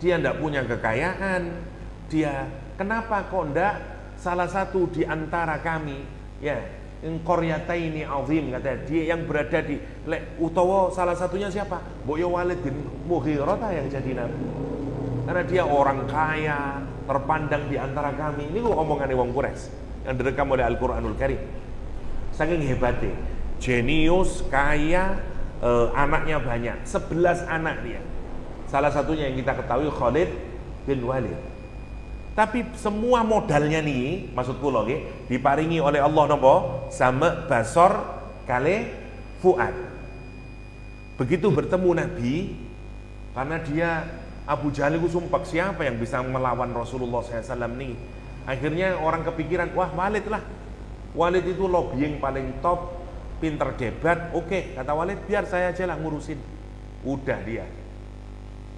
Dia ndak punya kekayaan, dia kenapa kok ndak salah satu di antara kami ya, qaryataini azim, kata dia yang berada di utawa salah satunya siapa? Boyo Walid bin Mughirah yang jadi nabi. Karena dia orang kaya, terpandang di antara kami. Ini omongannya wong Quraisy yang direkam oleh Al-Quranul Karim. Saking hebatnya, jenius, kaya, anaknya banyak, 11 anak dia. Salah satunya yang kita ketahui Khalid bin Walid. Tapi semua modalnya nih, maksud kula nggih, diparingi oleh Allah napa? Sama basor kale fuad. Begitu bertemu Nabi, karena dia Abu Jahal itu sumpah siapa yang bisa melawan Rasulullah SAW nih. Akhirnya orang kepikiran, wah Walid lah. Walid itu lobbying paling top, pinter debat. Oke, kata Walid, biar saya aja lah ngurusin. Udah dia.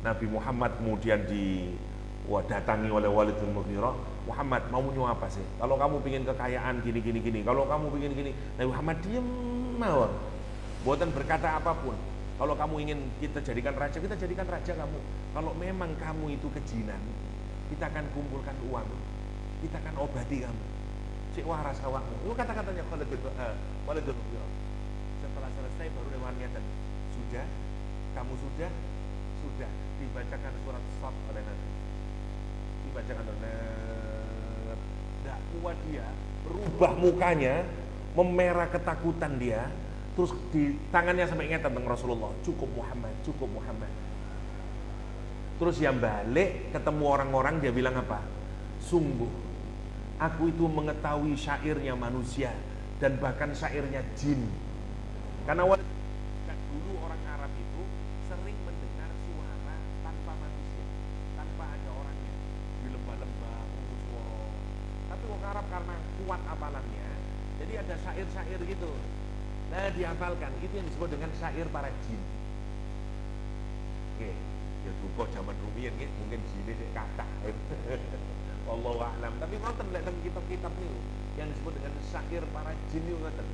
Nabi Muhammad kemudian datangi oleh Walid bin Mughirah. Muhammad, mau apa sih? Kalau kamu pingin kekayaan gini. Kalau kamu pingin gini. Nabi Muhammad diem mawon. Buatan berkata apapun. Kalau kamu ingin kita jadikan raja, kita jadikan raja kamu. Kalau memang kamu itu kejinan, kita akan kumpulkan uang, kita akan obati kamu. Cik waras awakmu. Itu kata-katanya Walid bin Mughirah. Setelah selesai baru lewatnya, sudah, kamu sudah dibacakan surat Shad oleh Nabi. Dibacakan oleh tidak kuat dia, berubah mukanya, memerah ketakutan dia. Terus di tangannya sampai ingat tentang Rasulullah, cukup Muhammad. Terus yang balik ketemu orang-orang, dia bilang apa? Sungguh aku itu mengetahui syairnya manusia dan bahkan syairnya jin. Karena dulu orang Arab itu sering mendengar suara tanpa manusia, tanpa ada orangnya, di lembah-lembah, suara. Tapi orang Arab karena kuat hafalannya, jadi ada syair-syair gitu. Nah dihafalkan, itu yang disebut dengan syair para jin. Oke, ya dulu zaman rumiyin mungkin jin ini kata. Wallahu a'lam. Tapi nonton dalam kitab-kitab itu yang disebut dengan syair para jin itu nonton.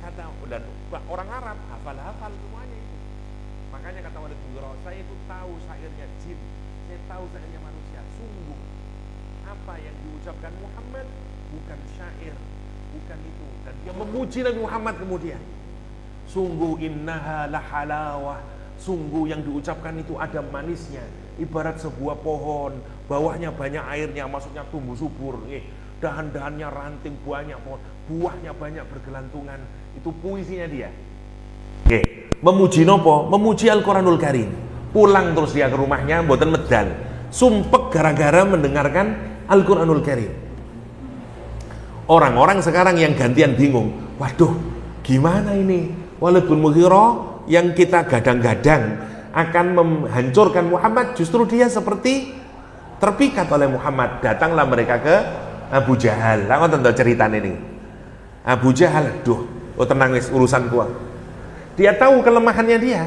Kata dan orang Arab hafal semuanya itu. Makanya kata Walid bin Mughirah, saya itu tahu syairnya jin, saya tahu syairnya manusia. Sungguh apa yang diucapkan Muhammad bukan syair, bukan itu. Dan dia memuji Nabi Muhammad kemudian. Sungguh innaha lahalawah Sungguh yang diucapkan itu ada manisnya, ibarat sebuah pohon, bawahnya banyak airnya, maksudnya tumbuh subur. Dahan-dahannya ranting banyak, pohon, buahnya banyak bergelantungan. Itu puisinya dia. Memuji nopo? Memuji Al-Quranul Karim. Pulang terus dia ke rumahnya, mboten medal. Sumpek gara-gara mendengarkan Al-Quranul Karim. Orang-orang sekarang yang gantian bingung. Waduh, gimana ini? Walid bin Mughirah yang kita gadang-gadang akan menghancurkan Muhammad, justru dia seperti terpikat oleh Muhammad. Datanglah mereka ke Abu Jahal. Lah ngoten to ceritane ini. Abu Jahal, tenang wis urusan gua. Dia tahu kelemahannya dia.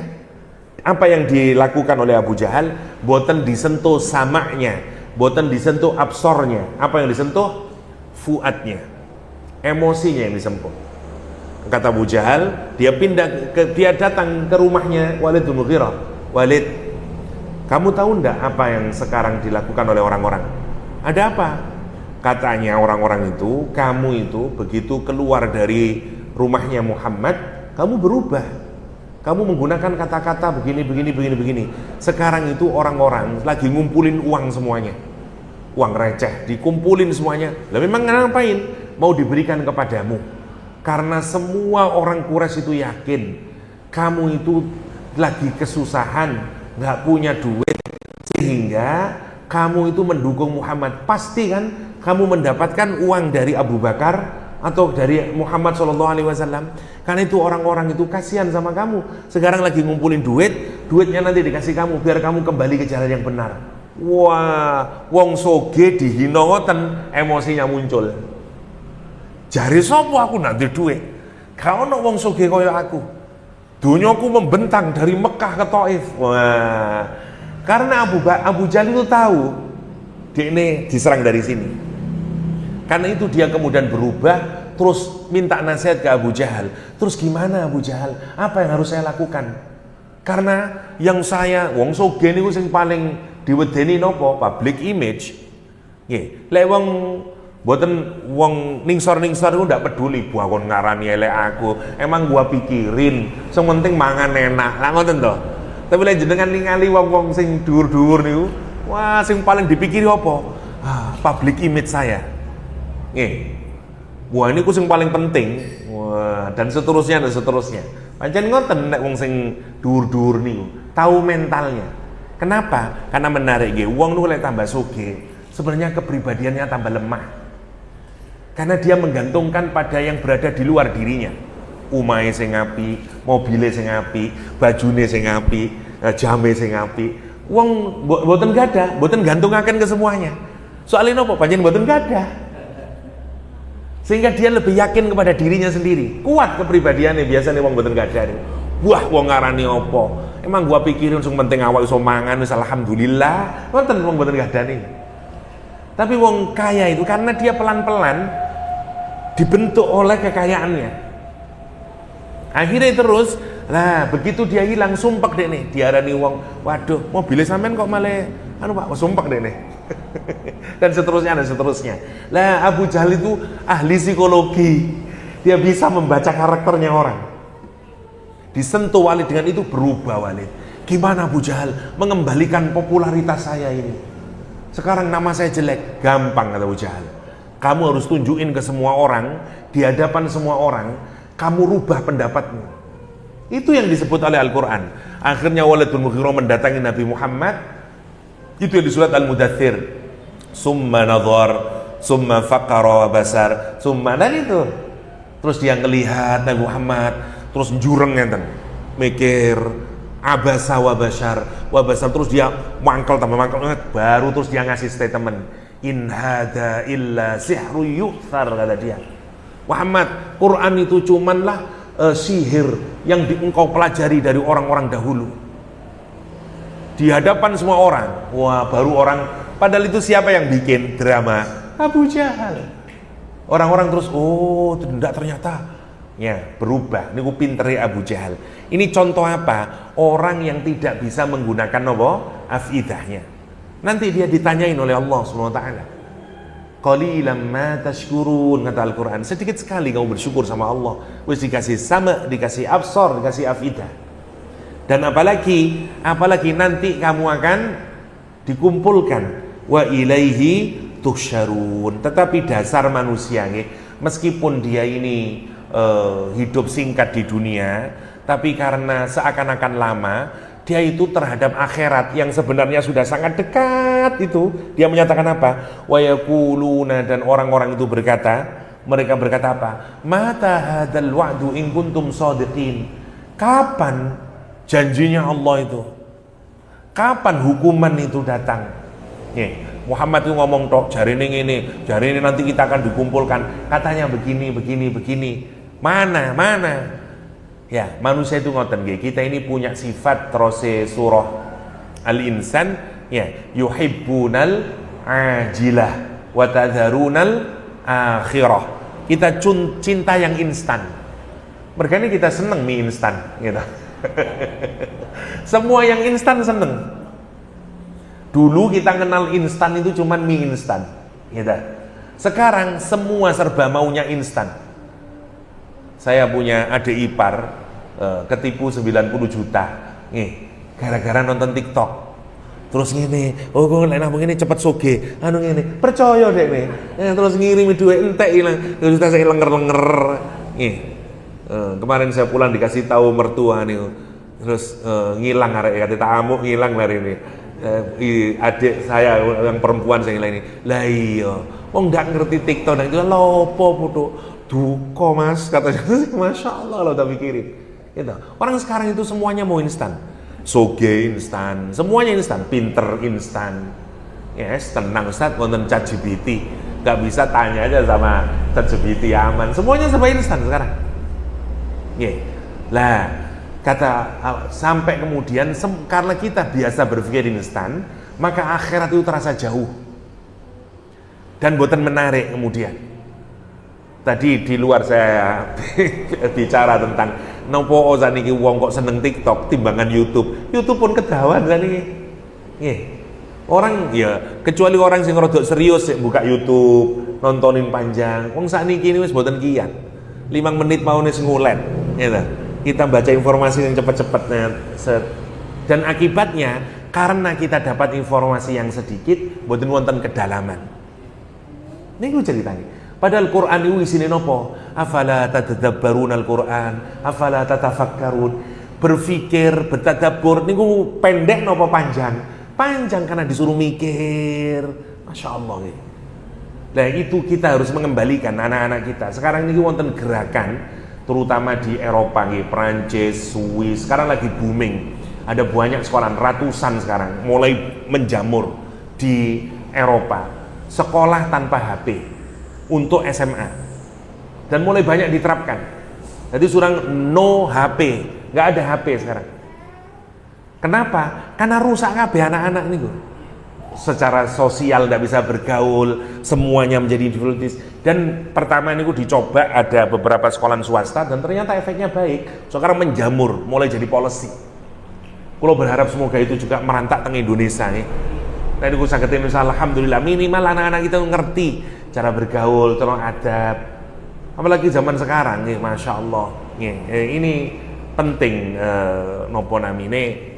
Apa yang dilakukan oleh Abu Jahal? Boten disentuh samaknya, boten disentuh absornya. Apa yang disentuh? Fuadnya, emosinya yang disentuh. Kata Abu Jahal, dia datang ke rumahnya Walid bin Mughirah. Walid, kamu tahu enggak apa yang sekarang dilakukan oleh orang-orang? Ada apa? Katanya orang-orang itu, kamu itu begitu keluar dari rumahnya Muhammad, kamu berubah. Kamu menggunakan kata-kata begini. Sekarang itu orang-orang lagi ngumpulin uang semuanya. Uang receh, dikumpulin semuanya. Lah memang ngapain? Mau diberikan kepadamu. Karena semua orang Quraisy itu yakin kamu itu lagi kesusahan, nggak punya duit, sehingga kamu itu mendukung Muhammad. Pasti kan kamu mendapatkan uang dari Abu Bakar atau dari Muhammad SAW. Karena itu orang-orang itu kasihan sama kamu. Sekarang lagi ngumpulin duitnya nanti dikasih kamu biar kamu kembali ke jalan yang benar. Wah, wong soge dihina ngoten, emosinya muncul. Jari sopo aku nanti duit. Gak ono wong soge kaya aku. Dunyaku membentang dari Mekah ke Taif. Wah, karena Abu Jahal itu tahu dia ini diserang dari sini. Karena itu dia kemudian berubah, terus minta nasihat ke Abu Jahal. Terus gimana Abu Jahal? Apa yang harus saya lakukan? Karena yang saya wong soge niku sing paling diwedeni nopo? Public image. Nggih, lek wong mboten wong ningsor-ningsor iku ndak peduli buah kon ngarani elek aku. Emang gua pikirin, sing penting mangan enak. Lah ngoten to. Tapi lek jenengan ningali wong-wong sing dhuwur-dhuwur niku, wah sing paling dipikiri apa? Public image saya. Nggih. Wah ini ku sing paling penting. Wah, dan seterusnya. Pancen ngoten nek wong sing dhuwur-dhuwur niku, tahu mentalnya. Kenapa? Karena menarik nggih, wong niku lek tambah sugih, sebenarnya kepribadiannya tambah lemah. Karena dia menggantungkan pada yang berada di luar dirinya. Umahe sing apik, mobile sing apik, bajune sing apik, jame sing apik. Wong mboten gadah, mboten gantungaken ke semuanya. Soalnya nopo? Pancen mboten gadah. Sehingga dia lebih yakin kepada dirinya sendiri. Kuat kepribadiannya, biasanya wong mboten gadah. Wah, wong ngarani apa? Emang gua pikirin sing penting awak iso mangan wis alhamdulillah. Wonten wong mboten gadane. Tapi wong kaya itu karena dia pelan-pelan dibentuk oleh kekayaannya. Akhirnya terus, lah begitu dia hilang sumpek deh nih, diarani wong, waduh, mobilnya sampean kok malah Pak, sumpek deh nih. Dan seterusnya. Lah Abu Jahal itu ahli psikologi. Dia bisa membaca karakternya orang. Disentuh Walid dengan itu berubah Walid. Gimana Abu Jahal mengembalikan popularitas saya ini? Sekarang nama saya jelek. Gampang kata Abu Jahal. Kamu harus tunjukin ke semua orang, di hadapan semua orang, kamu rubah pendapatmu. Itu yang disebut oleh Al-Quran. Akhirnya Walid bin Mughirah mendatangi Nabi Muhammad. Itu yang di surat Al-Mudaththir. Summa nadhar, summa faqara wa basar, summa, dan itu. Terus dia ngelihat Nabi Muhammad, terus njureng ngenten. Mikir abasa wa basar, terus dia mangkel baru terus dia ngasih statement, in hada illa sihru yu'thar, kata dia. Muhammad, Quran itu cumanlah sihir yang engkau pelajari dari orang-orang dahulu. Di hadapan semua orang. Wah, baru orang, padahal itu siapa yang bikin drama? Abu Jahal. Orang-orang terus, oh tidak, ternyata ya berubah. Ini ku pintere Abu Jahal. Ini contoh apa? Orang yang tidak bisa menggunakan afidahnya. Nanti dia ditanyain oleh Allah SWT. Qalilan ma tashkurun, kata Al-Quran. Sedikit sekali kamu bersyukur sama Allah. Wis dikasih sama, dikasih absor, dikasih afidah. Dan apalagi nanti kamu akan dikumpulkan, wa ilaihi tuhsyarun. Tetapi dasar manusia meskipun dia ini hidup singkat di dunia, tapi karena seakan-akan lama, dia itu terhadap akhirat yang sebenarnya sudah sangat dekat itu, dia menyatakan apa? Wa yaquluna, dan orang-orang itu mereka berkata apa? Mata hadzal wa'du in kuntum shadiqin. Kapan janjinya Allah itu? Kapan hukuman itu datang? Muhammad itu ngomong tok, jari ini nanti kita akan dikumpulkan. Katanya begini. Mana? Ya, manusia itu ngoten nggih. Kita ini punya sifat terus surah Al-Insan, ya, yuhibbunal ajilah wa tadharunal akhirah. Kita cinta yang instan. Makanya kita seneng mie instan, gitu. Semua yang instan seneng. Dulu kita kenal instan itu cuman mie instan, gitu. Sekarang semua serba maunya instan. Saya punya adik ipar ketipu 90 juta, gara-gara nonton TikTok. Terus ngene, oh kok lek nang ngene cepet soge, anu ngene. Percaya dek nih. Terus ngirimi duit entek ilang, terus saya lenger-lenger. Kemarin saya pulang dikasih tahu mertua nih, terus ngilang arek kata tak amuk ngilang hari ini. Adik saya yang perempuan saya ngilang ini. Lah iya, wong ndak ngerti TikTok dan itu lopo foto duka mas katanya. Masya Allah lo tak pikirin. Gitu. Orang sekarang itu semuanya mau instan, soge instan, semuanya instan, pinter instan. Yes, tenang Ustaz, wonten ChatGPT, nggak bisa tanya aja sama ChatGPT aman. Semuanya serba instan sekarang. Lah kata sampai kemudian karena kita biasa berpikir instan, maka akhirat itu terasa jauh dan boten menarik. Kemudian tadi di luar saya bicara tentang nopo saniki wong kok seneng TikTok timbangan YouTube pun kedawan saniki. Orang ya kecuali orang sing rodok serius buka YouTube nontonin panjang. Wong sakniki wis boten kian. 5 menit mau nih ngulet, gitu. Kita baca informasi yang cepet-cepet dan akibatnya karena kita dapat informasi yang sedikit, boten wonten kedalaman. Niku ceritanya. Padahal Quran itu isine nopo? Afala tatadabbarunal Quran, afala tatafakkarun. Berpikir, bertadabbur niku pendek nopo panjang? Panjang karena disuruh mikir. Masya Allah. Nah itu kita harus mengembalikan anak-anak kita. Sekarang ini wonten gerakan, terutama di Eropa, Prancis, Swiss, sekarang lagi booming. Ada banyak sekolah, ratusan sekarang mulai menjamur di Eropa. Sekolah tanpa HP untuk SMA. Dan mulai banyak diterapkan. Jadi surang no HP, nggak ada HP sekarang. Kenapa? Karena rusak kabeh anak-anak ini. Secara sosial tidak bisa bergaul, semuanya menjadi individualis. Dan pertama ini dicoba ada beberapa sekolah swasta dan ternyata efeknya baik. Sekarang menjamur, mulai jadi policy. Kalau berharap semoga itu juga merantak ke Indonesia nih. Nah itu saya kata Indonesia, alhamdulillah minimal anak-anak kita ngerti cara bergaul, tolong adab. Apalagi zaman sekarang nih, masya Allah. Ini penting nopo namine.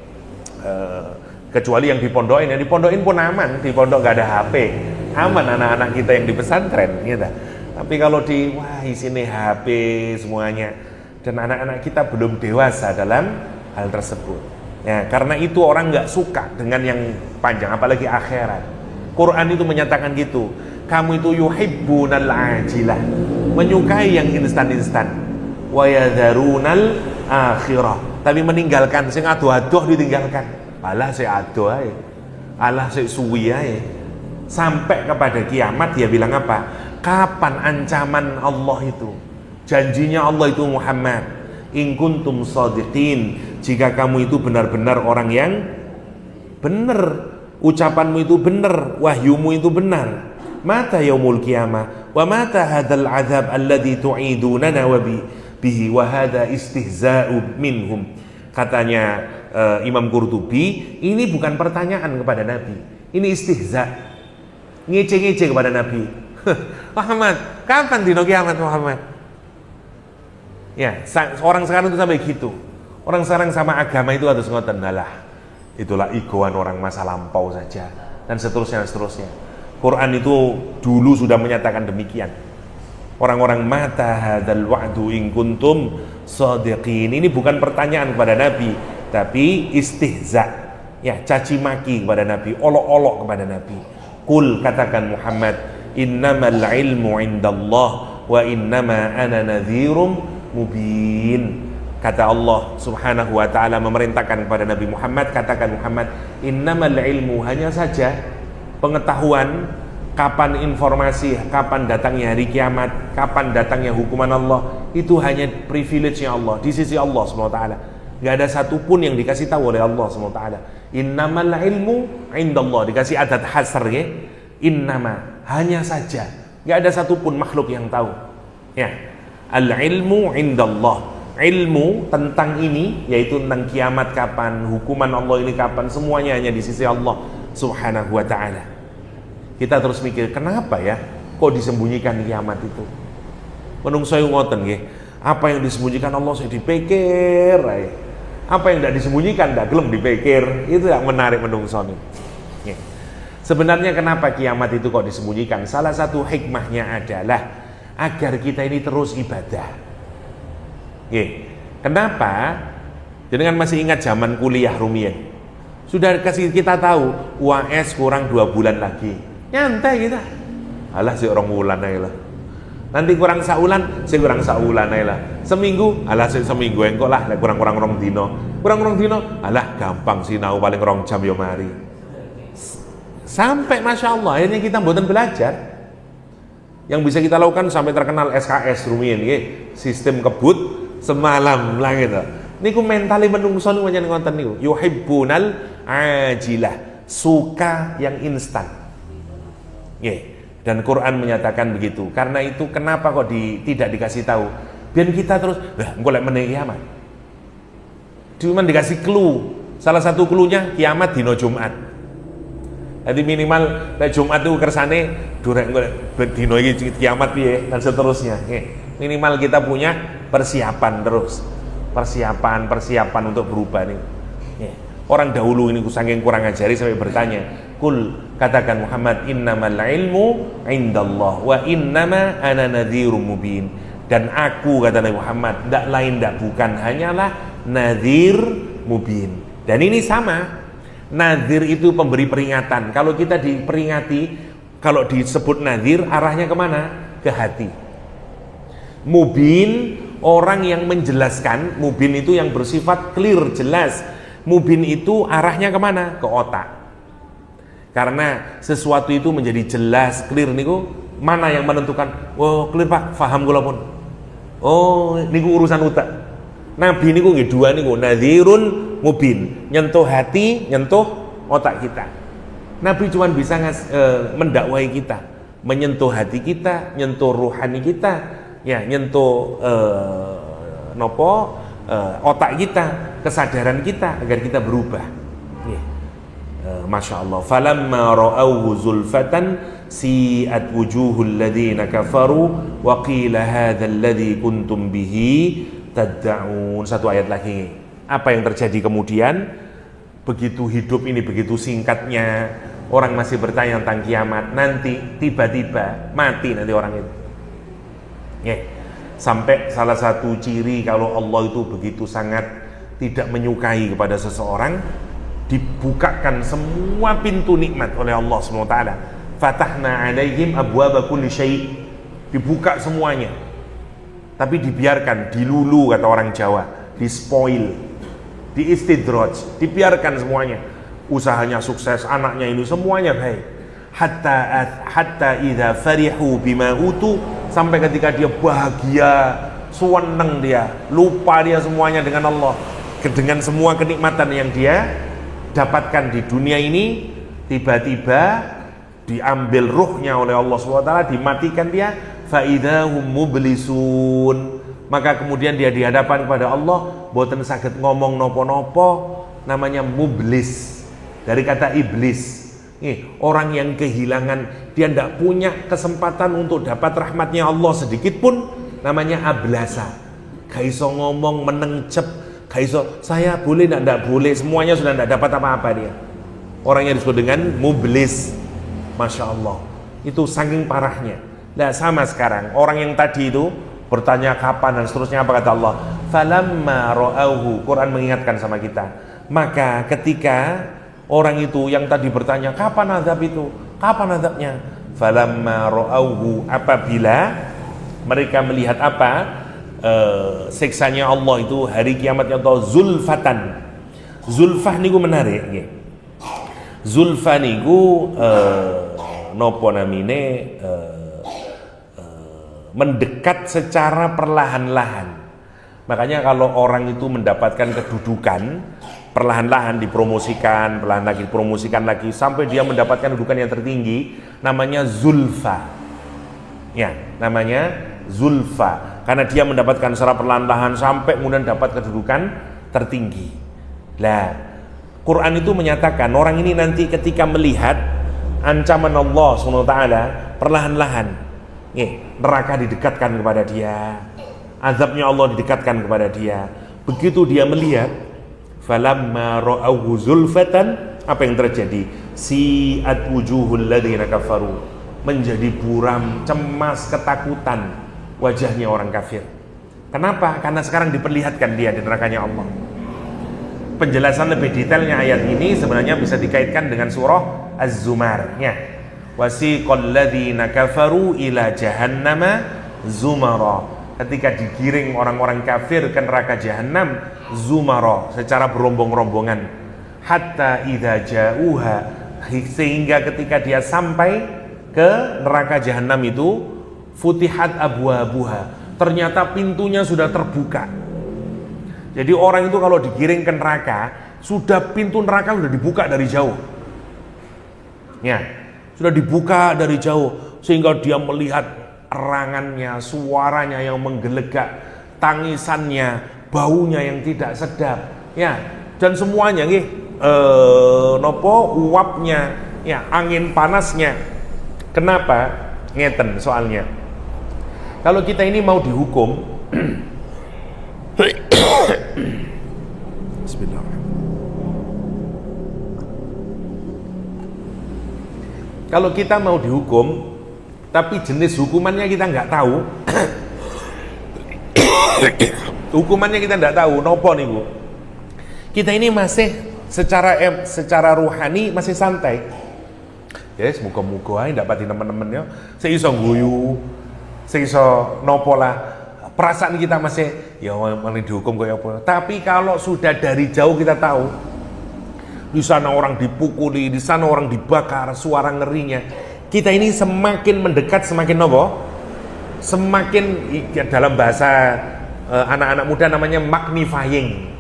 Kecuali yang dipondokin pun aman, di pondok gak ada HP, aman anak-anak kita yang di pesantren, gitu. Tapi kalau di sini HP semuanya, dan anak-anak kita belum dewasa dalam hal tersebut. Ya, karena itu orang nggak suka dengan yang panjang, apalagi akhirat. Quran itu menyatakan gitu. Kamu itu yuhibbunal ajilah, menyukai yang instan-instan, wa yadharunal akhirah, tapi meninggalkan sing adoh-adoh ditinggalkan. Alah saya ado aja, alah saya suwi aja. Sampai kepada kiamat dia bilang apa? Kapan ancaman Allah itu? Janjinya Allah itu Muhammad, in kuntum shadiqin, jika kamu itu benar-benar orang yang benar, ucapanmu itu benar, wahyumu itu benar. Mata yaumul qiyamah wa mata hadzal azab alladzi tu'idunana wa bihi wa hadza istihza'u minhum. Katanya Imam Qurtubi, ini bukan pertanyaan kepada Nabi, ini istihza, ngece-ngece kepada Nabi. Muhammad, kapan dino kiamat Muhammad? Ya, orang sekarang itu sampai gitu. Orang sekarang sama agama itu harus ngoten, lah itulah egoan orang masa lampau saja, dan seterusnya dan seterusnya. Quran itu dulu sudah menyatakan demikian. Orang-orang mata hadzal wa'du in kuntum shadiqin. Ini bukan pertanyaan kepada Nabi, tapi istihza, ya, caci maki kepada Nabi, olok-olok kepada Nabi. Qul, katakan Muhammad, innamal ilmu indallah wa innama ana nadhirum mubin. Kata Allah subhanahu wa ta'ala memerintahkan kepada Nabi Muhammad, katakan Muhammad, innamal ilmu, hanya saja pengetahuan kapan informasi, kapan datangnya hari kiamat, kapan datangnya hukuman Allah, itu hanya privilege-nya Allah di sisi Allah SWT. Gak ada satupun yang dikasih tahu oleh Allah SWT. Innamal ilmu indallah, dikasih adat hasr, ya, innama, hanya saja, gak ada satupun makhluk yang tahu, ya. Al ilmu indallah, ilmu tentang ini, yaitu tentang kiamat kapan, hukuman Allah ini kapan, semuanya hanya di sisi Allah subhanahu wa ta'ala. Kita terus mikir, kenapa ya kok disembunyikan kiamat itu? Menungso ngoten nggih, apa yang disembunyikan Allah saya dipikir ae. Apa yang tidak disembunyikan tidak gelem dipikir. Itu yang menarik menungso nih. Sebenarnya kenapa kiamat itu kok disembunyikan? Salah satu hikmahnya adalah agar kita ini terus ibadah. Kenapa? Jenengan masih ingat zaman kuliah rumiyin? Sudah kasih kita tahu UAS kurang 2 bulan lagi. Nyantai kita. Alah si orang bulan aja lah. Nanti kurang saulan, si kurang saulan aja lah. Seminggu, alah si seminggu engkau lah. Kurang-kurang rong dino. Kurang-kurang dino, alah gampang sinau paling rong jam yo mari. Sampai masya Allah akhirnya kita mboten belajar. Yang bisa kita lakukan sampai terkenal SKS rumiyin, sistem kebut semalam lah gitu. Niku mentali menungso niku pancen ngoten niku. Yuhibbunal ajilah, suka yang instan. Dan Quran menyatakan begitu. Karena itu kenapa kok tidak dikasih tahu? Biar kita terus, engko lek meneh kiamat. Cuma dikasih clue. Salah satu clue-nya kiamat dino Jumat. Jadi minimal lek Jumat itu kersane durek dino iki kiamat piye dan seterusnya. Minimal kita punya persiapan terus. Persiapan untuk berubah nih. Orang dahulu ini saking kurang ajari sampai bertanya, kul, katakan Muhammad, innamal ilmu indallah wa innama ana nadhirum mubin. Dan aku, kata Nabi Muhammad, tidak lain tidak bukan hanyalah nadhir mubin. Dan ini sama, nadhir itu pemberi peringatan. Kalau kita diperingati, kalau disebut nadhir arahnya kemana? Ke hati. Mubin, orang yang menjelaskan. Mubin itu yang bersifat clear, jelas. Mubin itu arahnya kemana? Ke otak. Karena sesuatu itu menjadi jelas, clear niku, mana yang menentukan? Oh clear pak, faham kula pun. Oh niku urusan otak. Nabi niku nggih dua niku, nadhirun mubin, nyentuh hati, nyentuh otak kita. Nabi cuma bisa mendakwai kita, menyentuh hati kita, nyentuh ruhani kita, ya nyentuh otak kita, kesadaran kita agar kita berubah. Masya Allah. Falamma ra'awhu zulfatan si'at wujuhul ladzina kafaru wa qila hadzal ladzi kuntum bihi tad'un. Satu ayat lagi. Apa yang terjadi kemudian? Begitu hidup ini begitu singkatnya, orang masih bertanya tentang kiamat, nanti tiba-tiba mati nanti orang itu. Sampai salah satu ciri kalau Allah itu begitu sangat tidak menyukai kepada seseorang, dibukakan semua pintu nikmat oleh Allah SWT. Fatahna alaihim abwaba kulli syai', dibuka semuanya, tapi dibiarkan, dilulu kata orang Jawa, dispoil, diistidraj, dibiarkan semuanya. Usahanya sukses, anaknya ini semuanya baik. Hatta idza farihu bima utu, sampai ketika dia bahagia, seneng dia, lupa dia semuanya dengan Allah, dengan semua kenikmatan yang dia dapatkan di dunia ini, tiba-tiba diambil ruhnya oleh Allah SWT, dimatikan dia, faidahum mublisun, maka kemudian dia di hadapan kepada Allah, boten saged ngomong nopo-nopo, namanya mublis, dari kata iblis. Orang yang kehilangan, dia tidak punya kesempatan untuk dapat rahmatnya Allah sedikit pun, namanya ablasa. Gak iso ngomong, menengcep, Kaiso, saya boleh enggak boleh, semuanya sudah enggak dapat apa-apa dia. Orang yang disebut dengan mublis. Masya Allah, itu saking parahnya. Nah sama sekarang, orang yang tadi itu bertanya kapan dan seterusnya, apa kata Allah? Falamma ra'auhu, Quran mengingatkan sama kita. Maka ketika orang itu yang tadi bertanya kapan azab itu, kapan azabnya? Falamma ra'auhu, apabila mereka melihat apa? Siksanya Allah itu hari kiamatnya atau zulfatan. Zulfah niku menarik nggih. Zulfa niku nopo namine mendekat secara perlahan-lahan. Makanya kalau orang itu mendapatkan kedudukan, perlahan-lahan dipromosikan, perlahan lagi dipromosikan lagi sampai dia mendapatkan kedudukan yang tertinggi, namanya zulfa. Ya, namanya zulfa. Karena dia mendapatkan secara perlahan-lahan sampai kemudian dapat kedudukan tertinggi. Lah, Quran itu menyatakan orang ini nanti ketika melihat ancaman Allah SWT perlahan-lahan, neraka didekatkan kepada dia, azabnya Allah didekatkan kepada dia. Begitu dia melihat, falamma ra'auhu zulfatan, apa yang terjadi? Si'at wujuhul ladzina kafaru, menjadi buram, cemas, ketakutan wajahnya orang kafir. Kenapa? Karena sekarang diperlihatkan dia di nerakanya Allah. Penjelasan lebih detailnya ayat ini sebenarnya bisa dikaitkan dengan surah Az-Zumar. Ya. Wasiqal ladzina kafaru ila jahannama zumara. Ketika digiring orang-orang kafir ke neraka jahanam, zumara, secara berombong-rombongan. Hatta idza ja'uha, sehingga ketika dia sampai ke neraka jahanam itu, futihat abwabuha, ternyata pintunya sudah terbuka. Jadi orang itu kalau digiring ke neraka, sudah pintu neraka sudah dibuka dari jauh. Ya, sudah dibuka dari jauh sehingga dia melihat erangannya, suaranya yang menggelegak, tangisannya, baunya yang tidak sedap. Ya, dan semuanya uapnya, ya, angin panasnya. Kenapa? Ngeten soalnya. Kalau kita ini mau dihukum kalau kita mau dihukum tapi jenis hukumannya kita nggak tahu, hukumannya kita nggak tahu, nopo niku, kita ini masih secara ruhani masih santai. Ya, semoga-moga ae dapati teman-temannya seiso guyu, seiso nopo lah. Perasaan kita masih ya mana dihukum kayak apa. Tapi kalau sudah dari jauh kita tahu di sana orang dipukuli, di sana orang dibakar, suara ngerinya, kita ini semakin mendekat semakin nopo? Semakin, ya, dalam bahasa anak-anak muda namanya magnifying.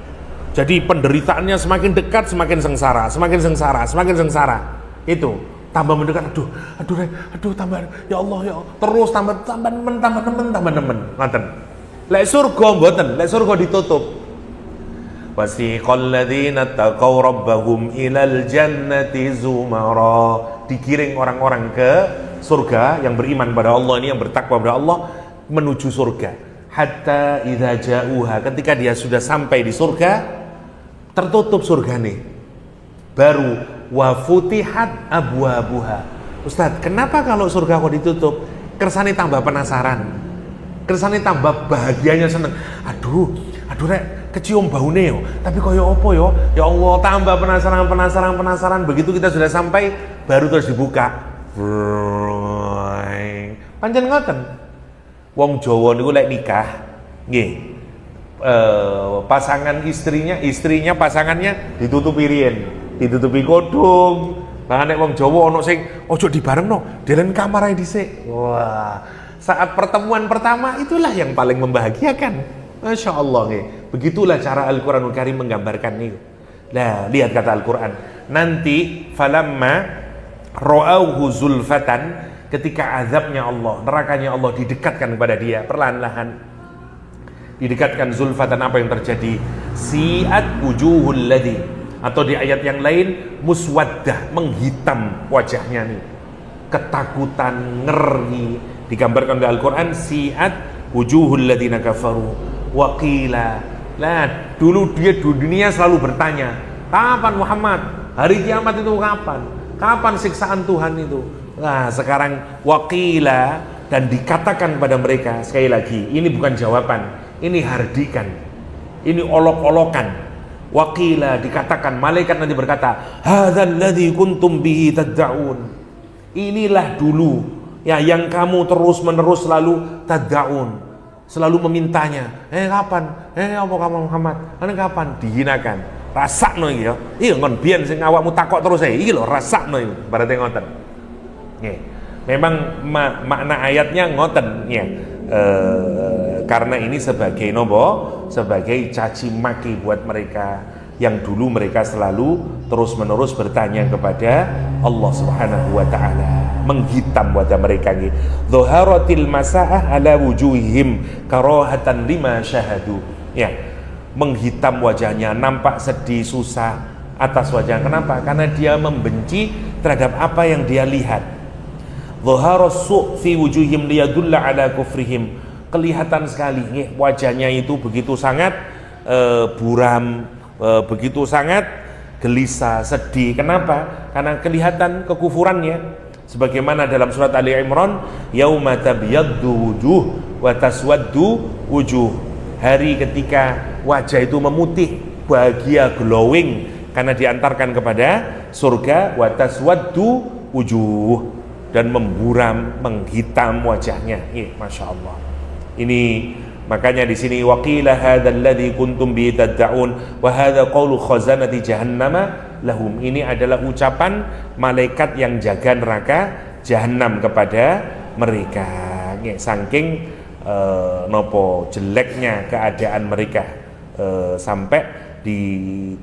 Jadi penderitaannya semakin dekat semakin sengsara, semakin sengsara, semakin sengsara. Itu tambah mendekat, aduh tambah, ya Allah, terus tambah nemen. Ngoten. Lek surga mboten, lek surga ditutup. Wasiqal ladzina taqaw rabbahum ilal jannati zumara. Digiring orang-orang ke surga yang beriman pada Allah ini, yang bertakwa pada Allah, menuju surga. Hatta idza ja'uha, ketika dia sudah sampai di surga, tertutup surga nih. Baru wa futihat abwabuha. Ustaz, kenapa kalau surga kok ditutup? Kersane tambah penasaran. Kersane tambah bahagianya, seneng. Aduh rek, kecium baune yo. Tapi koyo opo yo? Ya Allah, tambah penasaran. Begitu kita sudah sampai, baru terus dibuka. Pancen ngoten. Wong Jawa niku lek nikah, nggih. Pasangan istrinya pasangannya ditutupi riyen, ditutupi kodong. Lah nek wong Jawa ana sing ojo dibarengno, delen kamar ae dhisik. Wah, saat pertemuan pertama itulah yang paling membahagiakan. Masya Allah, begitulah cara Al-Quranul Karim menggambarkan itu. Nah, lihat kata Al-Quran. Nanti falamma ra'auhu zulfatan, ketika azabnya Allah, nerakanya Allah didekatkan kepada dia perlahan-lahan. Didekatkan zulfatan, apa yang terjadi? Si'at wujuhul ladzi, atau di ayat yang lain muswaddah, menghitam wajahnya nih. Ketakutan, ngeri, digambarkan oleh Al-Quran. Si'at wujuhul ladzina kafaru wa qila Nah, dulu dia di dunia selalu bertanya, kapan Muhammad? Hari kiamat itu kapan? Kapan siksaan Tuhan itu? Nah, sekarang wakila dan dikatakan pada mereka, sekali lagi, ini bukan jawaban, ini hardikan, ini olok-olokan. Wakila dikatakan, malaikat nanti berkata, hadzal ladzi kuntum bihi tad'un. Inilah dulu ya yang kamu terus-menerus selalu tad'un, selalu memintanya. Kapan? Apa kamu Muhammad? Kapan? Dihinakan. Rasakno iki ya. Iya ngon biyen sing awakmu takok terus iki lho rasakno iki. Berarti ngoten. Nggih. Memang makna ayatnya ngoten ya. Karena ini sebagai nopo, sebagai caci maki buat mereka yang dulu mereka selalu terus-menerus bertanya kepada Allah Subhanahu wa taala, menghitam wajah mereka nggih. Dhaharatil masaah ala wujuhihim karahatan lima syahadu. Ya, menghitam wajahnya, nampak sedih, susah atas wajah. Kenapa? Karena dia membenci terhadap apa yang dia lihat. Dhaharas su' fi wujuhihim liyadulla ala kufrihim. Kelihatan sekali wajahnya itu begitu sangat buram, begitu sangat gelisah, sedih. Kenapa? Karena kelihatan kekufurannya. Sebagaimana dalam surat Ali Imran, yauma tabyaddu wujuh wa taswaddu wujuh. Hari ketika wajah itu memutih, bahagia, glowing karena diantarkan kepada surga, wa taswaddu wujuh, dan memburam, menghitam wajahnya. Masya Allah. Ini makanya di sini waqila hadzal ladzi kuntum bi tad'un wa hadza qaulu khazanati jahannama lahum. Ini adalah ucapan malaikat yang jaga neraka jahanam kepada mereka. Saking nopo jeleknya keadaan mereka, sampai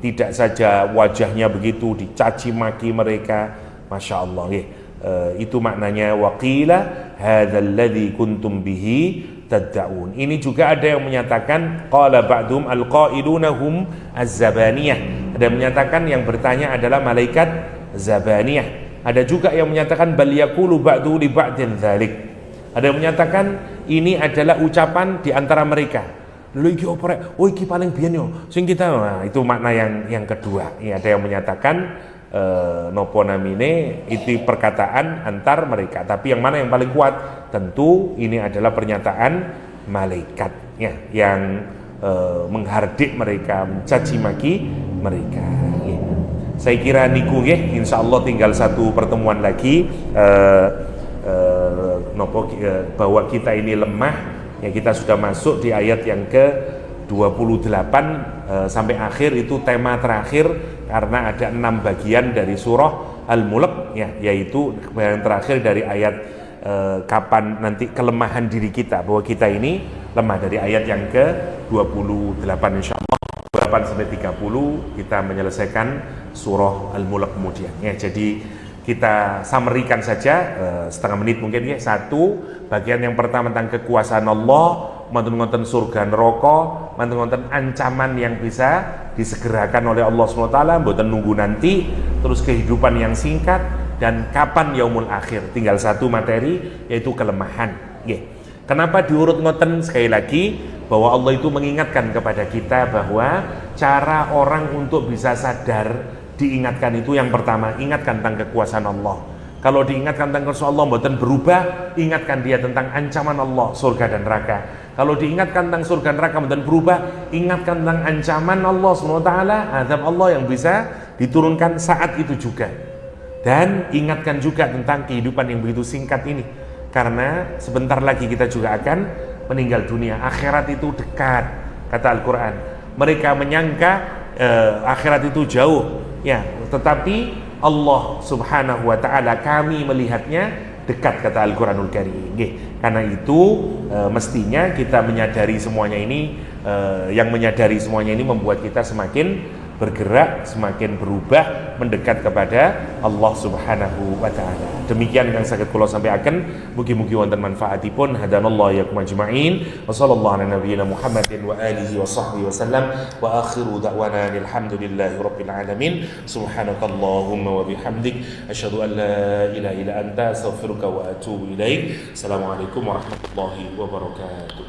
tidak saja wajahnya begitu dicaci maki mereka. Masya Allah. Itu maknanya waqila hadzal ladzi kuntum bihi tad'un. Ini juga ada yang menyatakan qala ba'dhum alqailuna hum az-zabaniyah. Ada yang menyatakan yang bertanya adalah malaikat zabaniyah. Ada juga yang menyatakan bal yaqulu ba'du li ba'din dzalik. Ada yang menyatakan ini adalah ucapan di antara mereka. Lho iki opo rek? Oh iki paling biyen yo. Sing kita, nah, itu makna yang kedua. Ada yang menyatakan nopo namine itu perkataan antar mereka, tapi yang mana yang paling kuat? Tentu ini adalah pernyataan malaikatnya yang menghardik mereka, mencaci maki mereka. Saya kira niku nggih, insyaallah tinggal satu pertemuan lagi bahwa kita ini lemah ya. Kita sudah masuk di ayat yang ke 28 sampai akhir, itu tema terakhir karena ada 6 bagian dari surah Al-Mulk ya, yaitu bagian terakhir dari ayat kapan nanti kelemahan diri kita, bahwa kita ini lemah, dari ayat yang ke 28 insyaallah 28 sampai 30 kita menyelesaikan surah Al-Mulk kemudian ya. Jadi kita summary-kan saja setengah menit mungkin ya. Satu, bagian yang pertama tentang kekuasaan Allah, manten-manten surga neraka, manten-manten ancaman yang bisa disegerakan oleh Allah SWT, mboten nunggu nanti, terus kehidupan yang singkat, dan kapan yaumul akhir. Tinggal satu materi, yaitu kelemahan. Kenapa diurut ngoten? Sekali lagi, bahwa Allah itu mengingatkan kepada kita bahwa cara orang untuk bisa sadar diingatkan itu yang pertama, ingatkan tentang kekuasaan Allah. Kalau diingatkan tentang kekuasaan Allah mboten berubah, ingatkan dia tentang ancaman Allah, surga dan neraka. Kalau diingatkan tentang surga dan neraka mboten berubah, ingatkan tentang ancaman Allah SWT, azab Allah yang bisa diturunkan saat itu juga. Dan ingatkan juga tentang kehidupan yang begitu singkat ini, karena sebentar lagi kita juga akan meninggal dunia. Akhirat itu dekat, kata Al-Quran. Mereka menyangka akhirat itu jauh ya, tetapi Allah Subhanahu wa ta'ala, kami melihatnya dekat, kata Al-Quranul Karim. Karena itu mestinya kita menyadari semuanya ini, yang menyadari semuanya ini membuat kita semakin bergerak, semakin berubah, mendekat kepada Allah Subhanahu wa ta'ala. Demikian yang saged kula sampaikan, mugi-mugi wonten manfaatipun. Hadanallahu yakum ajma'in. Wa sallallahu ala nabiyyina Muhammadin wa alihi wa sahbihi wa sallam. Wa akhiru da'wana alhamdulillahi rabbil alamin. Subhanakallahumma wa bihamdik, asyhadu an la ilaha illa anta, astaghfiruka wa atubu ilaik. Assalamualaikum warahmatullahi wabarakatuh.